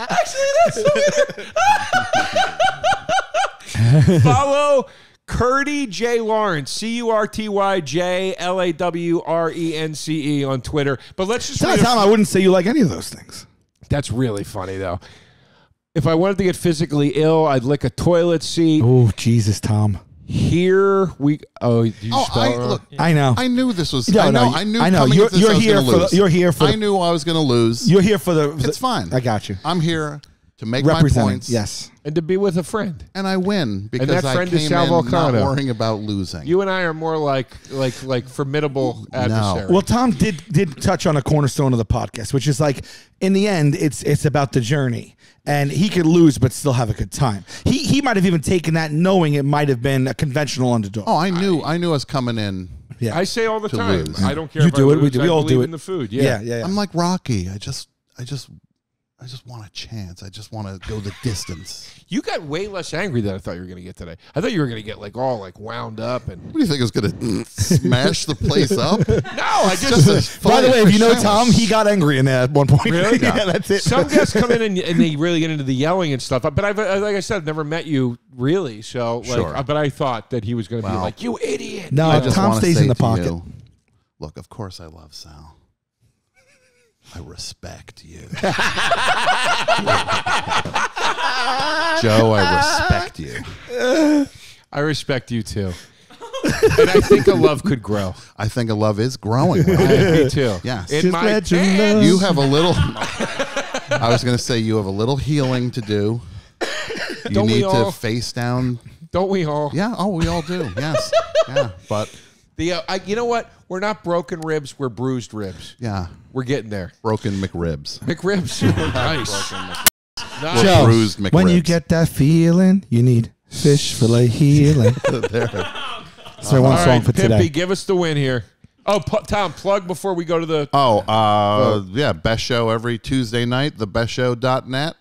Actually, that's the winner. Follow Curdy J. Lawrence, CurtyJLawrence on Twitter. But let's just read a Tom, I wouldn't say you like any of those things. That's really funny, though. If I wanted to get physically ill, I'd lick a toilet seat. Oh, Jesus, Tom. Here we. Oh, you Look, I know. I knew this was. No, I know. no, I knew. I know. Coming You're- into this, you're I was here gonna for the- lose. you're here for I the- knew I was going to lose. You're here for the. It's fine. I got you. I'm here to make my Representing. points. Yes. and to be with a friend. And I win because that I friend came is Sal in Vulcano. not worrying about losing. You and I are more like formidable adversaries. Well, Tom did touch on a cornerstone of the podcast, which is like, in the end, it's about the journey, and he could lose but still have a good time. He might have even taken that knowing it might have been a conventional underdog. Oh, I knew I was coming in. Yeah, I say all the To time, lose. I don't care You if do I it, we lose, do- I we all do believe it. in the food. yeah, yeah. I'm like Rocky. I just want a chance. I just want to go the distance. You got way less angry than I thought you were going to get today. I thought you were going to get all wound up and. What do you think I was going to smash the place up? No, I Just just. a By the way, if you know Filet-O-Fish Tom, sandwich. he got angry in there at one point. Really? Yeah, that's it. Some guests come in and they really get into the yelling and stuff. But like I said, I've never met you really. So, Sure. but I thought that he was going to be Well, like, "You idiot!" No, I just Tom wanna stays say in the to pocket. you, look, of course I love Sal. I respect you. Joe, I respect you. I respect you too, and I think a love could grow. I think a love is growing. Right? Me too. Yes. In Just my let your pants. love- You have a little. I was going to say you have a little healing to do. You Don't we need to all? face down. Don't we all? Yeah. Oh, we all do. Yes. Yeah. But You know what? We're not broken ribs. We're bruised ribs. yeah, We're getting there. broken McRibs. McRibs. Nice. Nice. Joe, bruised when you McRibs. get that feeling, you need fish fillet healing. That's my one All song right, for Pimpy, today. give us the win here. Oh, Tom, plug before we go to the. Yeah, best show every Tuesday night, thebestshow.net.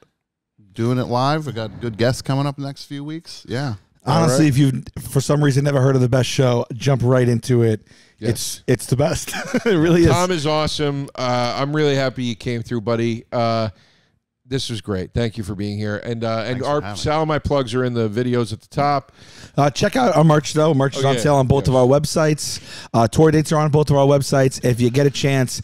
Doing it live. We got good guests coming up the next few weeks. Yeah. Honestly, if you've for some reason never heard of the best show, jump right into it. Yes. It's the best. It really is. Tom is awesome. I'm really happy you came through, buddy. This was great. Thank you for being here. And Sal and my plugs are in the videos at the top. Check out our merch, though. Merch is on sale on both of our websites. Tour dates are on both of our websites. If you get a chance,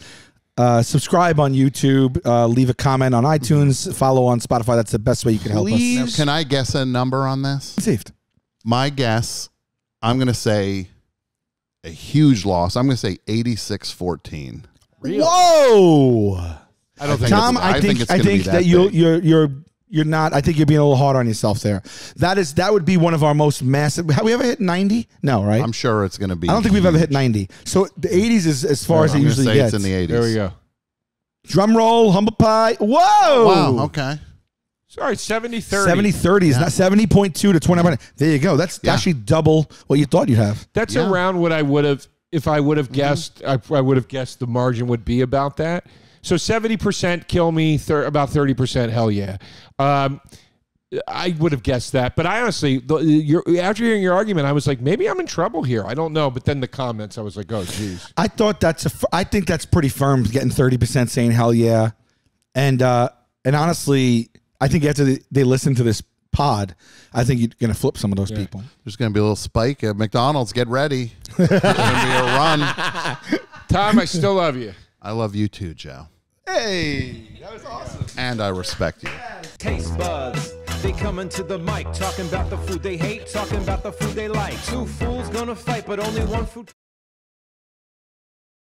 subscribe on YouTube. Leave a comment on iTunes. Follow on Spotify. That's the best way you can help us. Now, can I guess a number on this? Received. My guess, I'm going to say a huge loss. I'm going to say 86-14. Really? Whoa! I don't think Tom, it's- I think it's gonna be that that big. you're not. I think you're being a little hard on yourself there. That would be one of our most massive. Have we ever hit 90? No, right? I'm sure it's going to be. I don't think we've ever hit 90. So the 80s is as far as it I'm gonna usually say gets. it's in the 80s. There we go. Drum roll, humble pie. Whoa! Wow. Okay. Sorry, 70-30. 70-30 is not 70.2 to 21. There you go. That's actually double what you thought you'd have. That's around what I would have, if I would have guessed, I would have guessed the margin would be about that. So 70% kill me, about 30% hell yeah. I would have guessed that. But I honestly, after hearing your argument, I was like, maybe I'm in trouble here. I don't know. But then the comments, I was like, oh, geez. I thought I think that's pretty firm, getting 30% saying hell yeah. And honestly, I think after they listen to this pod, I think you're going to flip some of those people. There's going to be a little spike at McDonald's. Get ready. There's going to be a run. Tom, I still love you. I love you too, Joe. Hey, that was awesome. And I respect you. Taste buds, they coming to the mic, talking about the food they hate, talking about the food they like. Two fools gonna fight, but only one food.